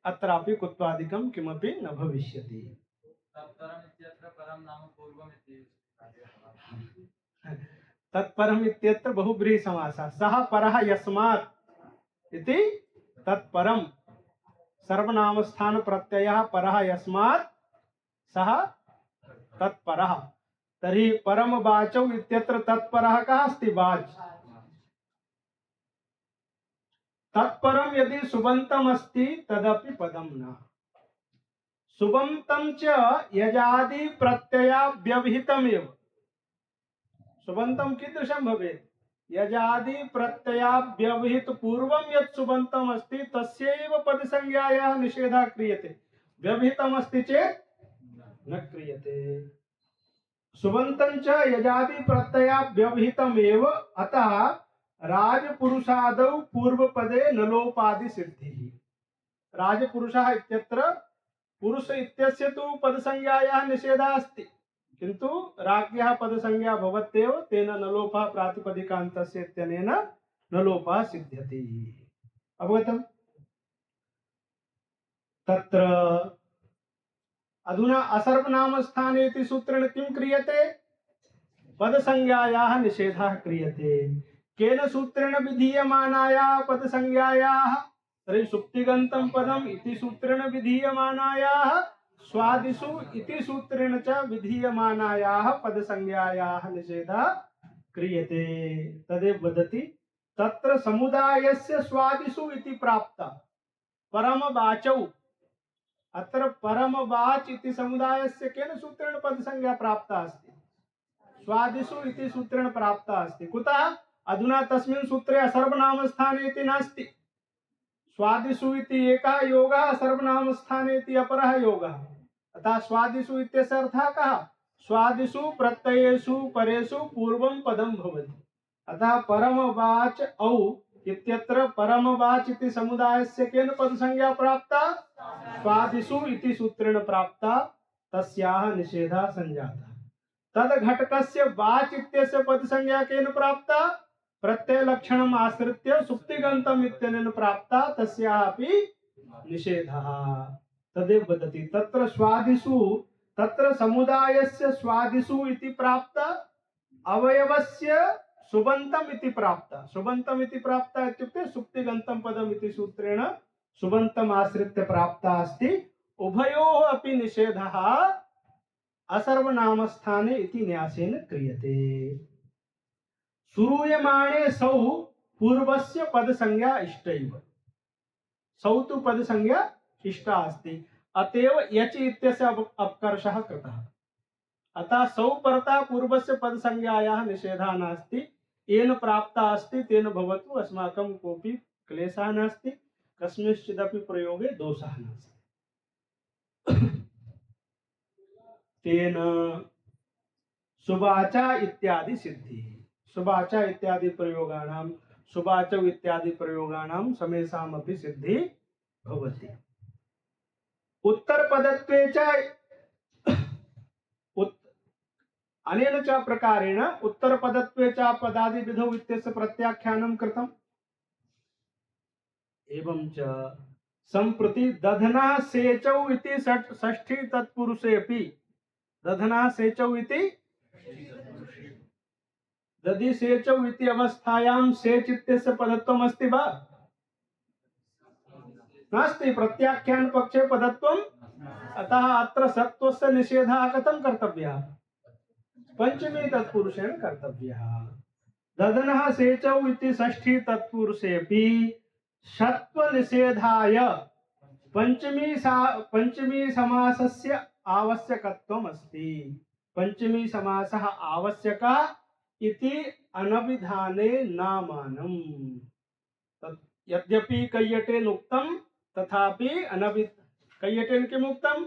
अत्रापि कुत्वादिकं किमपि न भविष्यति तत्परम् इत्यत्र परं नाम पूर्वम् इति तत्परम् इत्यत्र बहुब्रीहि समासः सः परः यस्मात् इति तत्परं सर्वनाम स्थान प्रत्ययः परः यस्मात् सः तत्परः तर्हि परम वाचौ इत्यत्र तत्परः कः अस्ति वाच तत्परं यदि सुबन्तम् अस्ति तदपि पदं न सुबन्तं च यजादि प्रत्यया व्यवहितमेव सुबन्तं कीदृशं भवेत् यजादि प्रत्यया व्यवहित पूर्वं यत् सुबन्तम् अस्ति तस्यैव पदसंज्ञायाः निषेधः क्रियते व्यवहितम् अस्ति चेत् न क्रियते सुबन्तं च यजादि प्रत्यया व्यवहितमेव अतः राजपुरुषादौ पूर्वपदे नलोपादि सिद्धिः राजपुरुषः इत्यत्र पुरुष इत्यस्य तु पदसंज्ञायाः निषेधः अस्ति किन्तु राज्ञः पदसंज्ञा भवत्येव तेन नलोपः प्रातिपदिकान्तस्य इत्यनेन नलोपः सिद्ध्यति अवगतम् तत्र अधुना असर्वनाम स्थाने इति सूत्रेण किं क्रियते पदसंज्ञायाः निषेधः क्रियते केन सूत्रेण विधीयमानायाः पदसंज्ञायाः तर्हि सुप्तिगन्तं पदम् इति सूत्रेण विधीयमानायाः स्वादिषु इति सूत्रेण च विधीयमानायाः पदसंज्ञायाः निषेधः क्रियते तदेव वदति तत्र समुदायस्य स्वादिषु इति प्राप्ता परमवाचौ अत्र परमवाच इति समुदायस्य केन सूत्रेण पदसंज्ञा प्राप्ता अस्ति स्वादिषु इति सूत्रेण प्राप्ता अस्ति कुतः अधुना तस्मिन् सूत्रे असर्वनामस्थाने इति नास्ति। स्वादिषु इति एकः योगः, सर्वनामस्थाने इति अपरः योगः। अतः स्वादिषु इत्यस्य अर्थः कः? स्वादिषु प्रत्ययेषु परेषु पूर्वं पदं भवति। अतः परमवाच औ इत्यत्र परमवाच इति समुदायस्य केन पदसंज्ञा प्राप्ता? स्वादिषु इति सूत्रेण प्राप्ता, तस्याः निषेधः संजातः। तद घटकस्य वाच इत्यस्य पदसंज्ञा केन प्राप्ता? प्रत्ययलक्षणम् आश्रित्य सुप्तिगन्तम् इत्यनेन प्राप्ता, तस्याः अपि निषेधः। तदेव वदति तत्र स्वादिषु, तत्र समुदायस्य स्वादिषु इति प्राप्ता, अवयवस्य सुबन्तम् इति प्राप्ता। सुबन्तम् इति प्राप्ता इत्युक्ते सुप्तिगन्तं पदम् इति सूत्रेण सुबन्तम् आश्रित्य प्राप्ता अस्ति। उभयोः अपि निषेधः असर्वनामस्थाने इति न्यासेन क्रियते। श्रूयमाणे सौ पूर्वस्य पदसंज्ञा इष्टैव। सौ तु पदसंज्ञा इष्टा अस्ति, अतएव यच इत्यस्य अपकर्षः कृतः। अतः सौ परतः पूर्वस्य पदसंज्ञायाः निषेधः नास्ति। येन प्राप्ता अस्ति तेन भवतु, अस्माकं कोऽपि क्लेशः नास्ति, कस्मिंश्चिदपि प्रयोगे दोषः नास्ति। तेन सुवाचा इत्यादि सिद्धिः। सुवाचा इत्यादि प्रयोगाणां, सुवाचौ इत्यादि प्रयोगाणां समेषामपि सिद्धिः भवति। उत्तरपदत्वे च अनेन च प्रकारेण उत्तरपदत्वे च पदादिविधौ इत्यस्य प्रत्याख्यानं कृतम्। एवं च सम्प्रति दधना सेचौ इति षष्ठी तत्पुरुषेऽपि, दधना सेचौ इति दधि सेचौ इति अवस्थायां सेच इत्यस्य पदत्वम् अस्ति वा? नास्ति। प्रत्याख्यान पक्षे पदत्वम्। अतः अत्र सत्वस्य निषेधः कथं कर्तव्यः? पंचमी तत्पुरुषेण कर्तव्यः। दधनः सेचौ इति षष्ठी तत्पुरुषेऽपि षत्व निषेधाय पंचमी समासस्य आवश्यकत्वम् अस्ति। पंचमी समासः आवश्यकः इति अनभिधाने नामानम्। यद्यपि कैयटेन उक्तं तथापि कैयटेन किम् उक्तं?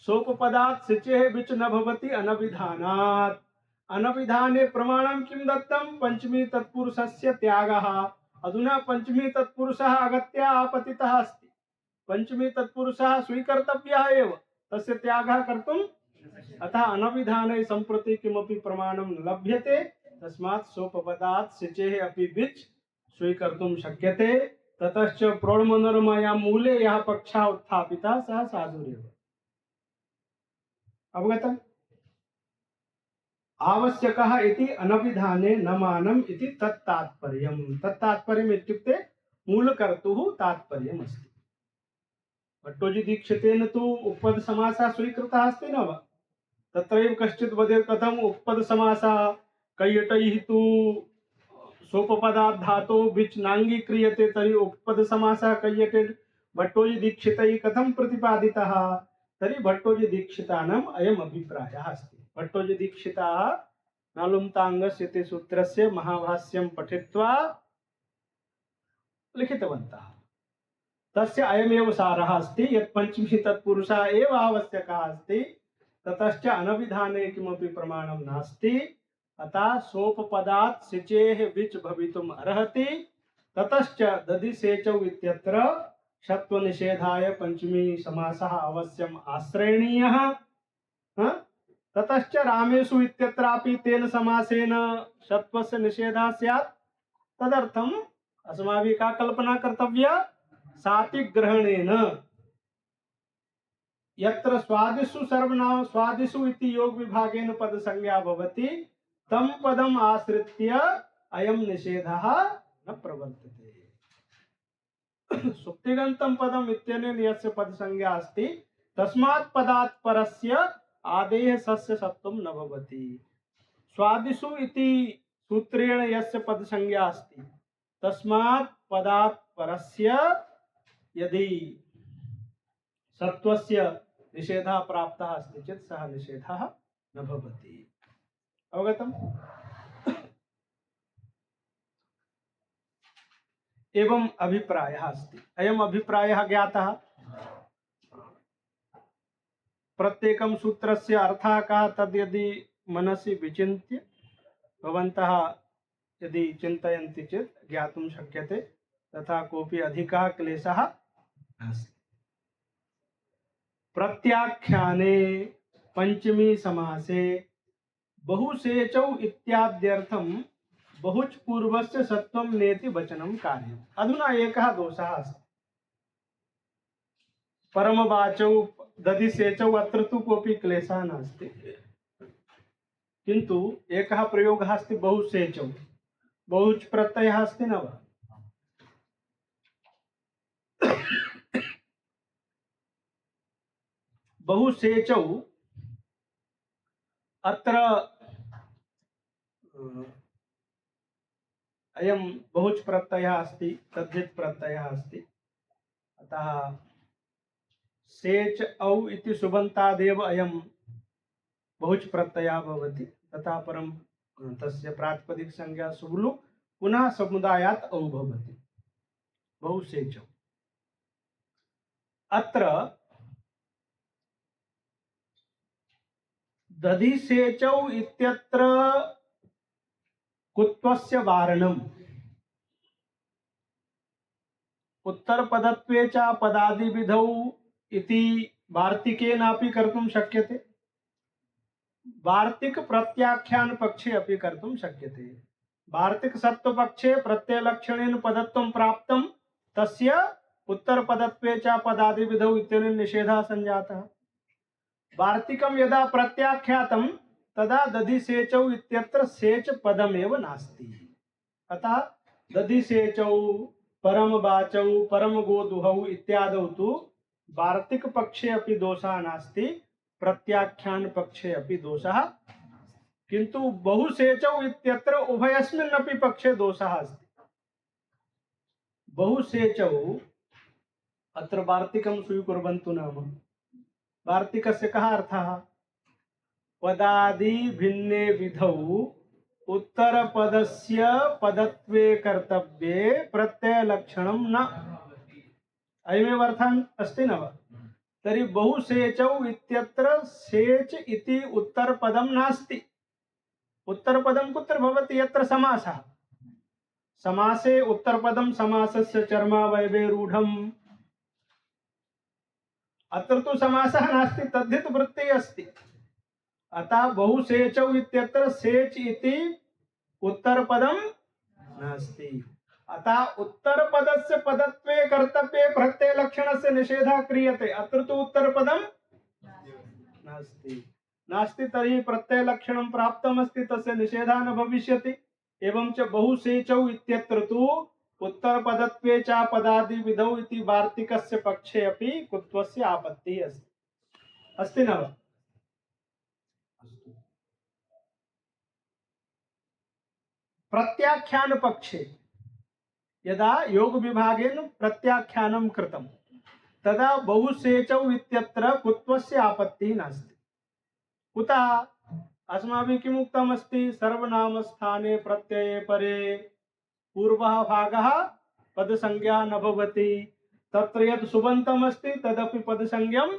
सोपपदात् सिचेः विच न भवति अनभिधानात्। अनभिधाने प्रमाणं किं दत्तं? पंचमी तत्पुरुषस्य त्यागः। अधुना पंचमी तत्पुरुषः आगत्य आपतितः अस्ति। पंचमी तत्पुरुषः स्वीकर्तव्यः एव, तस्य त्यागः कर्तुम्। अतः अनभिधाने सम्प्रति किमपि प्रमाणं न लभ्यते, तस्मात् सोपपदात् सिचेः अपि विच स्वीकर्तुं शक्यते। ततश्च प्रौढमनोरमायां मूले यः पक्षः उत्थापितः सः साधुरेव। अवगतम्? आवश्यकः इति अनभिधाने न मानम् इति तत्तात्पर्यम्। तत्तात्पर्यम् इत्युक्ते मूलकर्तुः तात्पर्यम् अस्ति। भट्टोजी दीक्षितेन तु उपपद समासः स्वीकृतः अस्ति न वा? तत्रैव कश्चित् वदेत् कथम् उपपद समासः कैयटैः तु सोपपदात् धातोः विच नाङ्गीक्रियते, तर्हि उपपद समासः कैयटेन भट्टोजी दीक्षितैः कथं प्रतिपादितः? तर्हि भट्टोजी दीक्षितानाम् अयम् अभिप्रायः अस्ति। भट्टोजी दीक्षिताः नालुम्ताङ्गस्य इति सूत्रस्य महाभाष्यं पठित्वा लिखितवन्तः। तस्य अयमेव सारः अस्ति यत् पंचमी तत्पुरुषः एव आवश्यकः अस्ति, ततश्च अनभिधाने किमपि प्रमाणं नास्ति। अतः सोपपदात् सिचेः विच भवितुम् अर्हति। ततश्च दधि सेचौ इत्यत्र षत्वनिषेधाय पंचमी समासः अवश्यम् आश्रयणीयः। ततश्च रामेषु इत्यत्रापि तेन समासेन षत्वस्य निषेधः स्यात्। तदर्थम् अस्माभिः का कल्पना कर्तव्या? सातिग्रहणेन यत्र स्वादिषु सर्वनाम स्वादिषु इति योग विभागेन पद संज्ञा भवति, तं पदम् आश्रित्य अयं निषेधः न प्रवर्तते। सुप्तिगन्तं पदम् इत्यनेन यस्य पद संज्ञा अस्ति, तस्मात् पदात् परस्य आदेः सस्य सत्वं न भवति। स्वादिषु इति सूत्रेण यस्य पद संज्ञा अस्ति, तस्मात् पदात् परस्य यदि सत्वस्य निषेधः प्राप्तः अस्ति चेत् सः निषेधः न भवति। अवगतम्? एवं अभिप्रायः अस्ति। अयम् अभिप्रायः ज्ञातः। प्रत्येकं सूत्रस्य अर्थः कः तद् यदि मनसि विचिन्त्य भवन्तः यदि चिन्तयन्ति चेत् ज्ञातुं शक्यते, तथा कोऽपि अधिकः क्लेशः नास्ति। प्रत्याख्याने पंचमी समासे बहुसेचौ इत्याद्यर्थं बहुच पूर्वस्य सत्वं नेति वचनं कार्यम्। अधुना एकः दोषः अस्ति। परमवाचौ दधिसेचौ अत्र तु कोऽपि क्लेशः नास्ति, किन्तु एकः प्रयोगः अस्ति बहुसेचौ, बहुच प्रत्ययः अस्ति न वा? बहुसेचौ अत्र अयं बहुच प्रत्ययः अस्ति, तद्धित् प्रत्ययः अस्ति। अतः सेच औ इति सुबन्तादेव अयं बहुच प्रत्ययः भवति। तथा परं तस्य प्रातिपदिक संज्ञा सुबलु पुनः समुदायात् औ भवति, बहुसेचौ। अत्र दधिसेचौ इत्यत्र कुत्वस्य वारणम् उत्तरपदत्वे च पदादिविधौ इति वार्तिकेनापि कर्तुं शक्यते, वार्तिक प्रत्याख्यान पक्षे अपि कर्तुं शक्यते। वार्तिक सत्वपक्षे प्रत्ययलक्षणेन पदत्वं प्राप्तं तस्य उत्तरपदत्वे च पदादिविधौ इत्यनेन निषेधः संजातः। वार्तिकं यदा प्रत्याख्यातं तदा दधिसेचौ इत्यत्र सेच पदमेव नास्ति। अतः दधिसेचौ परमवाचौ परमगोदुहौ इत्यादौ तु वार्तिक पक्षे अपि दोषः नास्ति, प्रत्याख्यान पक्षे अपि दोषः, किन्तु बहुसेचौ इत्यत्र उभयस्मिन् अपि पक्षे दोषः अस्ति। बहुसेचौ अत्र वार्तिकं स्वीकुर्वन्तु नाम वार्तिकस्य कः अर्थः? पदादि भिन्ने विधौ उत्तरपदस्य पदत्वे कर्तव्ये प्रत्ययलक्षणं न। अयमेव अर्थः अस्ति न वा? तर्हि बहुसेचौ इत्यत्र सेच इति उत्तरपदं नास्ति। उत्तरपदं कुत्र भवति? यत्र समासः। समासे उत्तरपदं समासस्य चर्मावयवे रूढम्। अत्र तु समासः नास्ति, तद्धित् वृत्तिः अस्ति। अतः बहुसेचौ इत्यत्र सेच इति उत्तरपदं नास्ति। अतः उत्तरपदस्य पदत्वे कर्तव्ये प्रत्ययलक्षणस्य निषेधः क्रियते। अत्र तु उत्तरपदं नास्ति, तर्हि प्रत्ययलक्षणं प्राप्तमस्ति, तस्य निषेधः न भविष्यति। एवं च बहुसेचौ इत्यत्र तु उत्तरपदत्वे च पदादिविधौ इति वार्तिकस्य पक्षे अपि कुत्वस्य आपत्तिः अस्ति न वा? प्रत्याख्यान पक्षे यदा योग विभागेन प्रत्याख्यानं कृतं तदा बहुसेचौ इत्यत्र कुत्वस्य आपत्तिः नास्ति। कुतः? अस्माभिः किम् उक्तमस्ति? सर्वनाम स्थाने प्रत्यये परे पूर्वः भागः पदसंज्ञा न भवति। तत्र यत् सुबन्तम् अस्ति तदपि पदसंज्ञं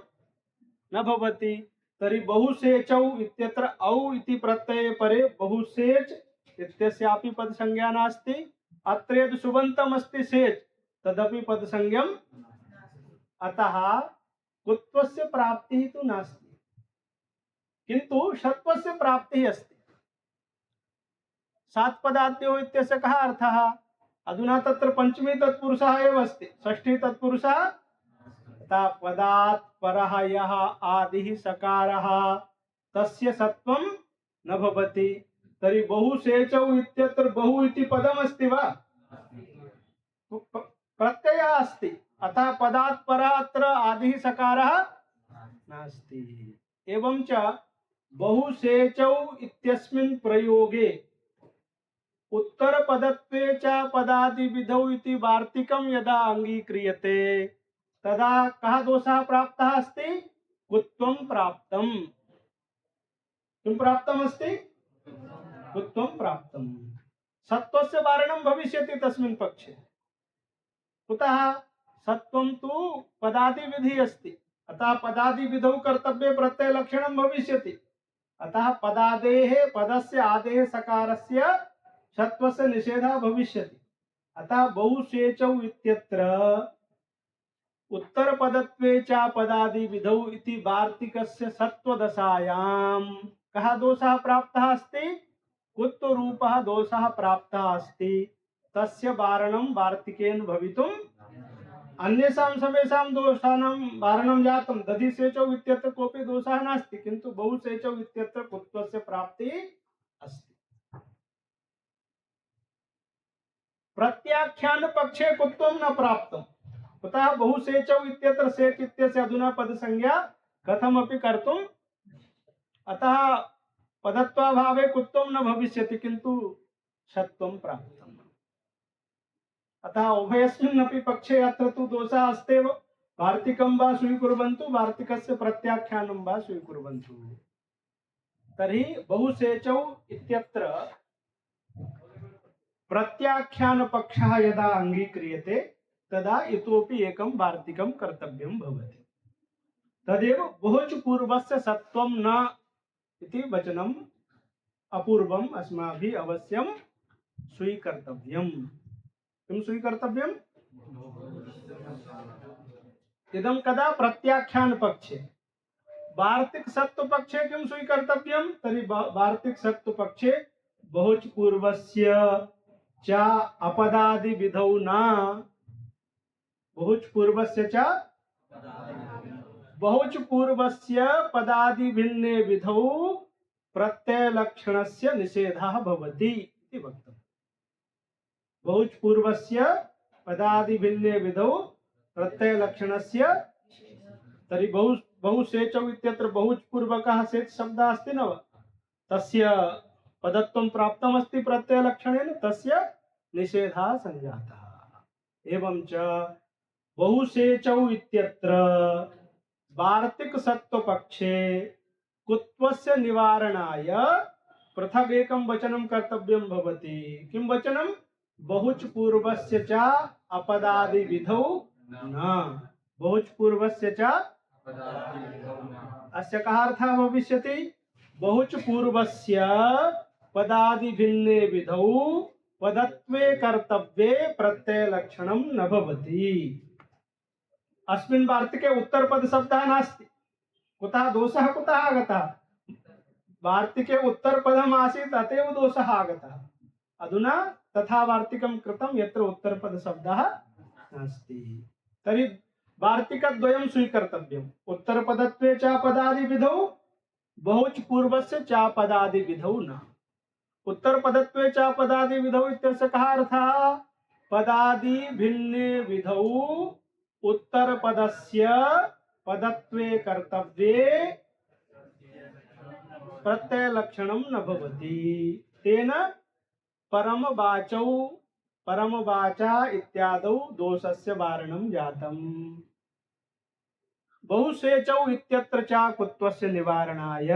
न भवति। तर्हि बहुसेचौ इत्यत्र औ इति प्रत्यये परे बहुसेच इत्यस्यापि पदसंज्ञा नास्ति। अत्र यद् सुबन्तम् अस्ति सेच तदपि पदसंज्ञं। अतः कुत्वस्य प्राप्तिः तु नास्ति, किन्तु षत्वस्य प्राप्तिः अस्ति। सात्पदाद्योः इत्यस्य कः अर्थः? अधुना तत्र पंचमी तत्पुरुषः एव अस्ति, षष्ठी तत्पुरुषः तथा पदात् परः यः आदिः सकारः तस्य सत्वं न भवति। तर्हि बहुसेचौ इत्यत्र बहु इति पदमस्ति वा? प्रत्ययः अस्ति, अतः पदात् परः अत्र आदिः सकारः नास्ति। एवं च बहुसेचौ इत्यस्मिन् प्रयोगे उत्तरपदत्वे च पदादिविधौ इति वार्तिकं यदा अङ्गीक्रियते तदा कः दोषः प्राप्तः अस्ति? कुत्वं प्राप्तम्। किं प्राप्तमस्ति? कुत्वं प्राप्तम्। सत्वस्य वारणं भविष्यति तस्मिन् पक्षे। कुतः सत्वं तु पदादिविधि अस्ति, अतः पदादिविधौ कर्तव्ये प्रत्ययलक्षणं भविष्यति। अतः पदादेः पदस्य आदेः सकारस्य सत्वस्य निषेधः भविष्यति। अतः बहुसेचौ इत्यत्र उत्तरपदत्वे च पदादिविधौ इति वार्तिकस्य सत्वदशायां कः दोषः प्राप्तः अस्ति? कुत्वरूपः दोषः प्राप्तः अस्ति। तस्य वारणं वार्तिकेन भवितुम् अन्येषां समेषां दोषानां वारणं जातं। दधिसेचौ इत्यत्र कोऽपि दोषः नास्ति, किन्तु बहुसेचौ इत्यत्र कुत्वस्य प्राप्तिः अस्ति। प्रत्याख्यान पक्षे कुत्वं न प्राप्तम्। कुतः? बहुसेचौ इत्यत्र सेच इत्यस्य अधुना पदसंज्ञा कथमपि कर्तुम्, अतः पदत्वाभावे कुत्वं न भविष्यति, किन्तु सत्वं प्राप्तम्। अतः उभयस्मिन्नपि पक्षे अत्र तु दोषः अस्त्येव। वार्तिकं वा स्वीकुर्वन्तु, वार्तिकस्य प्रत्याख्यानं वा स्वीकुर्वन्तु। तर्हि बहुसेचौ इत्यत्र प्रत्याख्यान पक्षः यदा अंगीक्रियते तदा इतोपि एकं वार्तिकं कर्तव्यं भवति। तदेव बहुच पूर्वस्य सत्वं न इति वचनम् अपूर्वम् अस्माभिः अवश्यं स्वीकर्तव्यम्। किं स्वीकर्तव्यम्? इदं कदा? प्रत्याख्यान पक्षे। वार्तिक सत्व पक्षे किं स्वीकर्तव्यं? तर्हि वार्तिक सत्व पक्षे बहुच पूर्वस्य च अपदादि विधौ न, बहुच पूर्वस्य च बहुच पूर्वस्य पदादि भिन्ने विधौ प्रत्ययलक्षणस्य निषेधः भवति इति वक्तव्यम्। बहुच पूर्वस्य पदादि भिन्ने विधौ प्रत्ययलक्षणस्य, तर्हि बहुसेचौ इत्यत्र बहुच पूर्वकः सेच शब्दः अस्ति न वा? तस्य पदत्वं प्राप्तमस्ति प्रत्ययलक्षणेन, तस्य निषेधः संजातः। एवं च बहुसेचौ इत्यत्र वार्तिक सत्वपक्षे कुत्वस्य निवारणाय पृथक् एकं वचनं कर्तव्यं भवति। किं वचनं? बहुच पूर्वस्य च अपदादि विधौ न। बहुच पूर्वस्य च, अस्य कः अर्थः भविष्यति? बहुच पूर्वस्य पदादि भिन्ने विधौ पदत्वे कर्तव्ये प्रत्ययलक्षणं न भवति। अस्मिन् वार्तिके उत्तरपद शब्दः नास्ति। कुतः? दोषः कुतः आगतः? वार्तिके उत्तरपदम् आसीत्, अतएव दोषः आगतः। अधुना तथा वार्तिकं कृतं यत्र उत्तरपद शब्दः नास्ति। तर्हि वार्तिकद्वयं स्वीकर्तव्यम्। उत्तरपदत्वे च पदादि विधौ, बहुच पूर्वस्य च पदादि विधौ न। उत्तरपदत्वे च पदादि विधौ इत्यस्य कः अर्थः? पदादि भिन्ने विधौ उत्तरपदस्य पदत्वे कर्तव्ये प्रत्ययलक्षणं न भवति। तेन परमवाचौ परमवाचा इत्यादौ दोषस्य वारणं जातम्। बहुसेचौ इत्यत्र च कुत्वस्य निवारणाय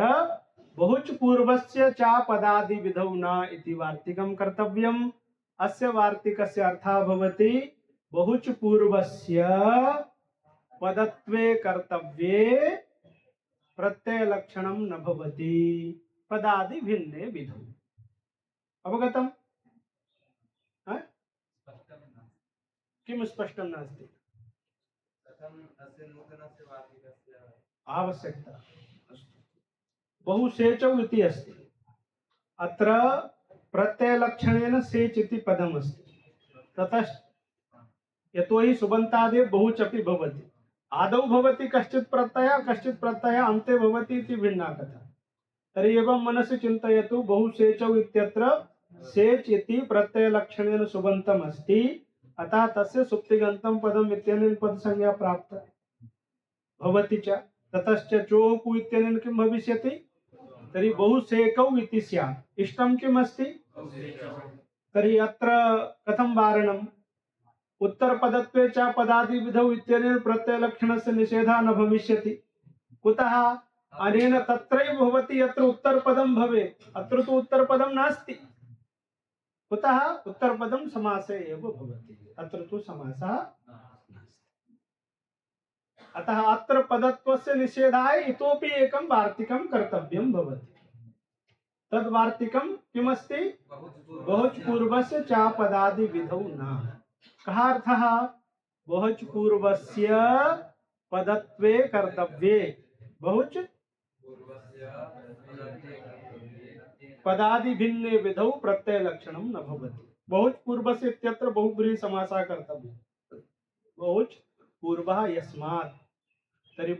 बहुच पूर्वस्य च पदादि विधौ न इति वार्तिकं कर्तव्यम्। अस्य वार्तिकस्य अर्थः भवति बहुच पूर्वस्य पदत्वे कर्तव्ये प्रत्ययलक्षणं न भवति पदादि भिन्ने विधौ। अवगतम्? किं स्पष्टं नास्ति? आवश्यकता। बहुसेचौ इति अस्ति, अत्र प्रत्ययलक्षणेन सेच इति पदमस्ति। ततः यतोहि सुबन्तादेव बहुच अपि भवति। आदौ भवति कश्चित् प्रत्ययः अन्ते भवति इति भिन्ना कथा। तर्हि एवं मनसि चिन्तयतु, बहुसेचौ इत्यत्र सेच इति प्रत्ययलक्षणेन सुबन्तम् अस्ति, अतः तस्य सुप्तिगन्तं पदम् इत्यनेन पदसंज्ञा प्राप्ता भवति च। ततश्च चोः इत्यनेन किं भविष्यति? तर्हि बहुसेकौ इति स्यात्। इष्टं किम् अस्ति? तर्हि अत्र कथं वारणम्? उत्तरपदत्वे च पदादि विधौ इत्यनेन प्रत्ययलक्षणस्य निषेधः न भविष्यति। कुतः? अनेन तत्रैव भवति यत्र उत्तरपदं भवेत्, अत्र तु उत्तरपदं नास्ति। कुतः? उत्तरपदं समासे एव भवति, अत्र तु समासः अतः अत्र पदत्वस्य निषेधाय इतोपि एकं वार्तिकं कर्तव्यं भवति। तद् वार्तिकं किमस्ति? बहुच पूर्वस्य च पदादि विधौ न। कः अर्थः? बहुच पूर्वस्य पदत्वे कर्तव्ये बहुच पदादि भिन्ने विधौ प्रत्यय लक्षणं न भवति। बहुच पूर्वस्य इत्यत्र बहुब्रीहि समासः कर्तव्यः। बहुच पूर्वः यस्मात्, तर्हि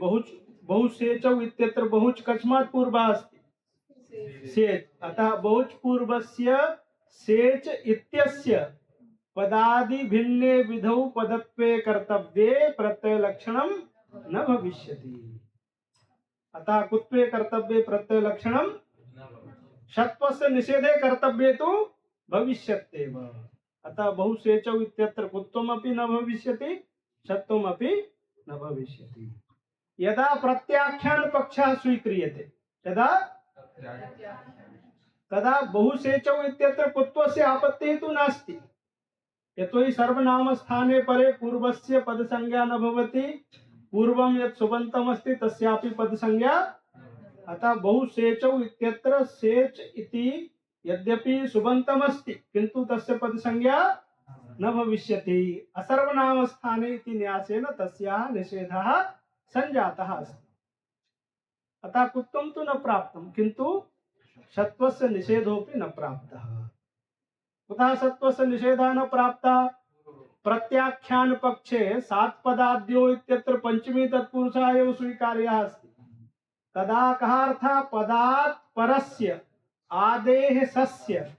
बहुसेचौ इत्यत्र बहुच कस्मात् पूर्वः अस्ति? सेच। अतः बहुच पूर्वस्य सेच इत्यस्य पदादि भिन्ने विधौ पदत्वे कर्तव्ये प्रत्यय लक्षणं न भविष्यति। अतः कुत्वे कर्तव्ये प्रत्यय लक्षणं षत्वस्य निषेधे कर्तव्ये तु भविष्यत्येव। अतः बहुसेचौ इत्यत्र कुत्वमपि न भविष्यति, षत्वमपि न भविष्यति। यदा प्रत्याख्यान पक्षः स्वीक्रियते तदा बहुसेचौ इत्यत्र कुत्वस्य आपत्तिः तु नास्ति। यतोहि सर्वनाम स्थाने परे पूर्वस्य पदसंज्ञा न भवति। पूर्वं यत् सुबन्तम् अस्ति तस्यापि पदसंज्ञा। अतः बहुसेचौ इत्यत्र सेच इति यद्यपि सुबन्तम् अस्ति किन्तु तस्य पदसंज्ञा न भविष्यति। असर्वनाम स्थाने इति न्यासेन तस्याः निषेधः संजातः अस्ति। अतः कुत्वं तु न प्राप्तं किन्तु षत्वस्य निषेधोऽपि न प्राप्तः। कुतः सत्वस्य निषेधः न प्राप्तः? प्रत्याख्यान पक्षे सात पदाद्यो इत्यत्र पंचमी तत्पुरुषः एव स्वीकार्यः अस्ति। तदा कः अर्थः? पदात् परस्य आदेः सस्य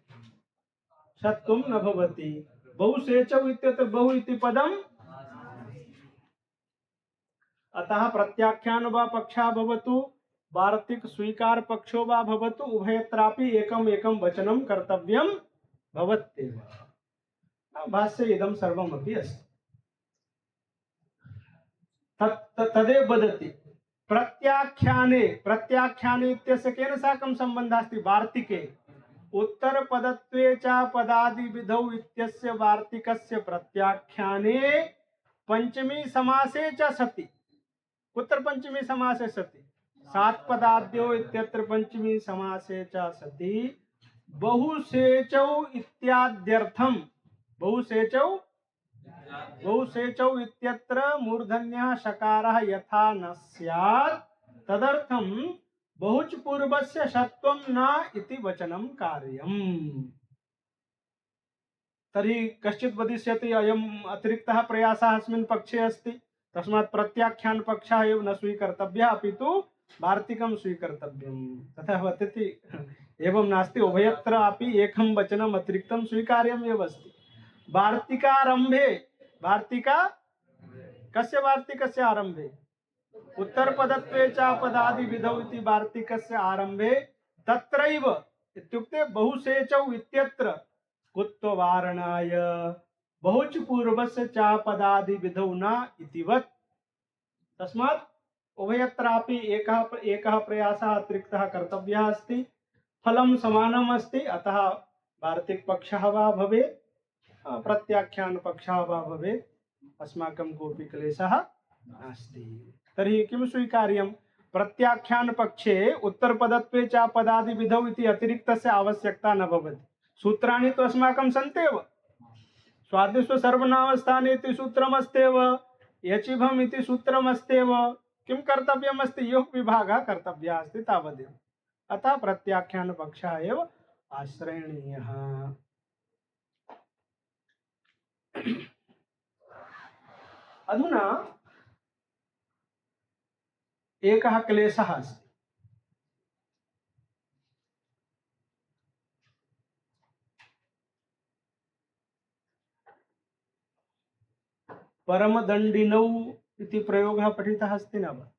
षत्वं न भवति। बहुसेचौ इत्यत्र बहु इति पदम्। अतः प्रत्याख्यान वा पक्षः भवतु वार्तिक स्वीकार पक्षो वा भवतु उभयत्रापि एकम् एकं वचनं कर्तव्यं भवत्येव। भाष्ये इदं सर्वमपि अस्ति। तदेव वदति प्रत्याख्याने इत्यस्य केन साकं सम्बन्धः अस्ति? वार्तिके। उत्तरपदत्वे च पदादि विधौ इत्यस्य वार्तिकस्य प्रत्याख्याने पंचमी समासे च सति। कुत्र पंचमी समासे सति? सात पदाद्यो इत्यत्र पंचमी समासे च सति बहुसेचौ इत्याद्यर्थम। बहुसेचौ इत्यत्र मूर्धन्यः शकारः यथा न स्यात् तदर्थं बहुच पूर्वस्य षत्वं न इति वचनं कार्यम्। तर्हि कश्चित् वदिष्यति अयम् अतिरिक्तः प्रयासः अस्मिन् पक्षे अस्ति, तस्मात् प्रत्याख्यान पक्षः एव न स्वीकर्तव्यः अपितु वार्तिकं स्वीकर्तव्यं। तथा वदति एवं नास्ति, उभयत्रापि एकं वचनम् अतिरिक्तं स्वीकार्यम् एव अस्ति। वार्तिकारंभे, वार्तिका कस्य वार्तिकस्य आरंभे? उत्तरपदत्वे च पदादि विधौ इति वार्तिकस्य आरंभे तत्रैव इत्युक्ते बहुसेचौ इत्यत्र कुत्ववारणाय बहुच पूर्वस्य च पदादि विधौ न इतिवत्। तस्मात् उभयत्रापि एकः प्रयासः अतिरिक्तः कर्तव्यः अस्ति। फलं समानम् अस्ति, अतः वार्तिक पक्षः वा भवेत् प्रत्याख्यान पक्षः वा भवेत्, अस्माकं कोऽपि क्लेशः नास्ति। तर्हि किं स्वीकार्यं? प्रत्याख्यान पक्षे उत्तरपदत्वे च पदादि विधौ इति अतिरिक्तस्य आवश्यकता न भवति। सूत्राणि तु अस्माकं सन्त्येव। स्वादिष्व सर्वनामस्थाने इति सूत्रमस्त्येव, यचिभम् इति सूत्रमस्त्येव। किं कर्तव्यमस्ति? योः विभागः कर्तव्यः अस्ति, तावदेव। अतः प्रत्याख्यान पक्षः एव आश्रयणीयः। अधुना एकः क्लेशः अस्ति। परमदण्डिनौ इति प्रयोगः पठितः अस्ति न वा?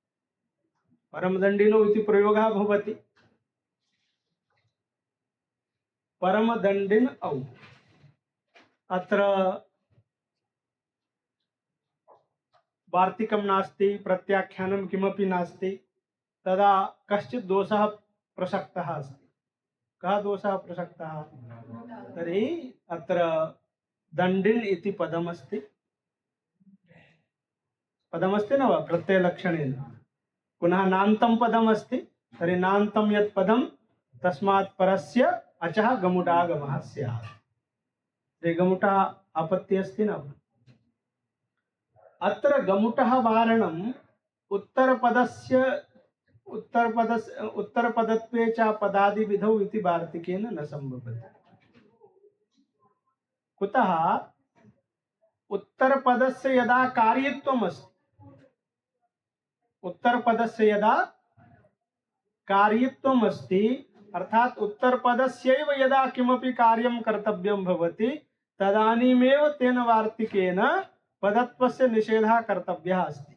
परमदण्डिनौ इति प्रयोगः भवति परमदण्डिन औ। अत्र वार्तिकं नास्ति, प्रत्याख्यानं किमपि नास्ति, तदा कश्चित् दोषः प्रसक्तः अस्ति। कः दोषः प्रसक्तः? तर्हि अत्र दण्डिन् इति पदमस्ति, पदमस्ति न वा प्रत्ययलक्षणेन पुनः नान्तं पदमस्ति तर्हि नान्तं यत् पदं तस्मात् परस्य अचः गमुडागमः स्यात्। तर्हि गमुटः आपत्तिः अस्ति न वा? अत्र गमुटः वारणम् उत्तरपदत्वे च पदादिविधौ इति वार्तिकेन न सम्भवति। कुतः? उत्तरपदस्य यदा कार्यत्वम् अस्ति, उत्तरपदस्य यदा कार्यत्वम् अस्ति अर्थात उत्तरपदस्यैव यदा किमपि कार्यं कर्तव्यं भवति तदानीमेव तेन वार्तिकेन पदत्वस्य निषेधः कर्तव्यः अस्ति।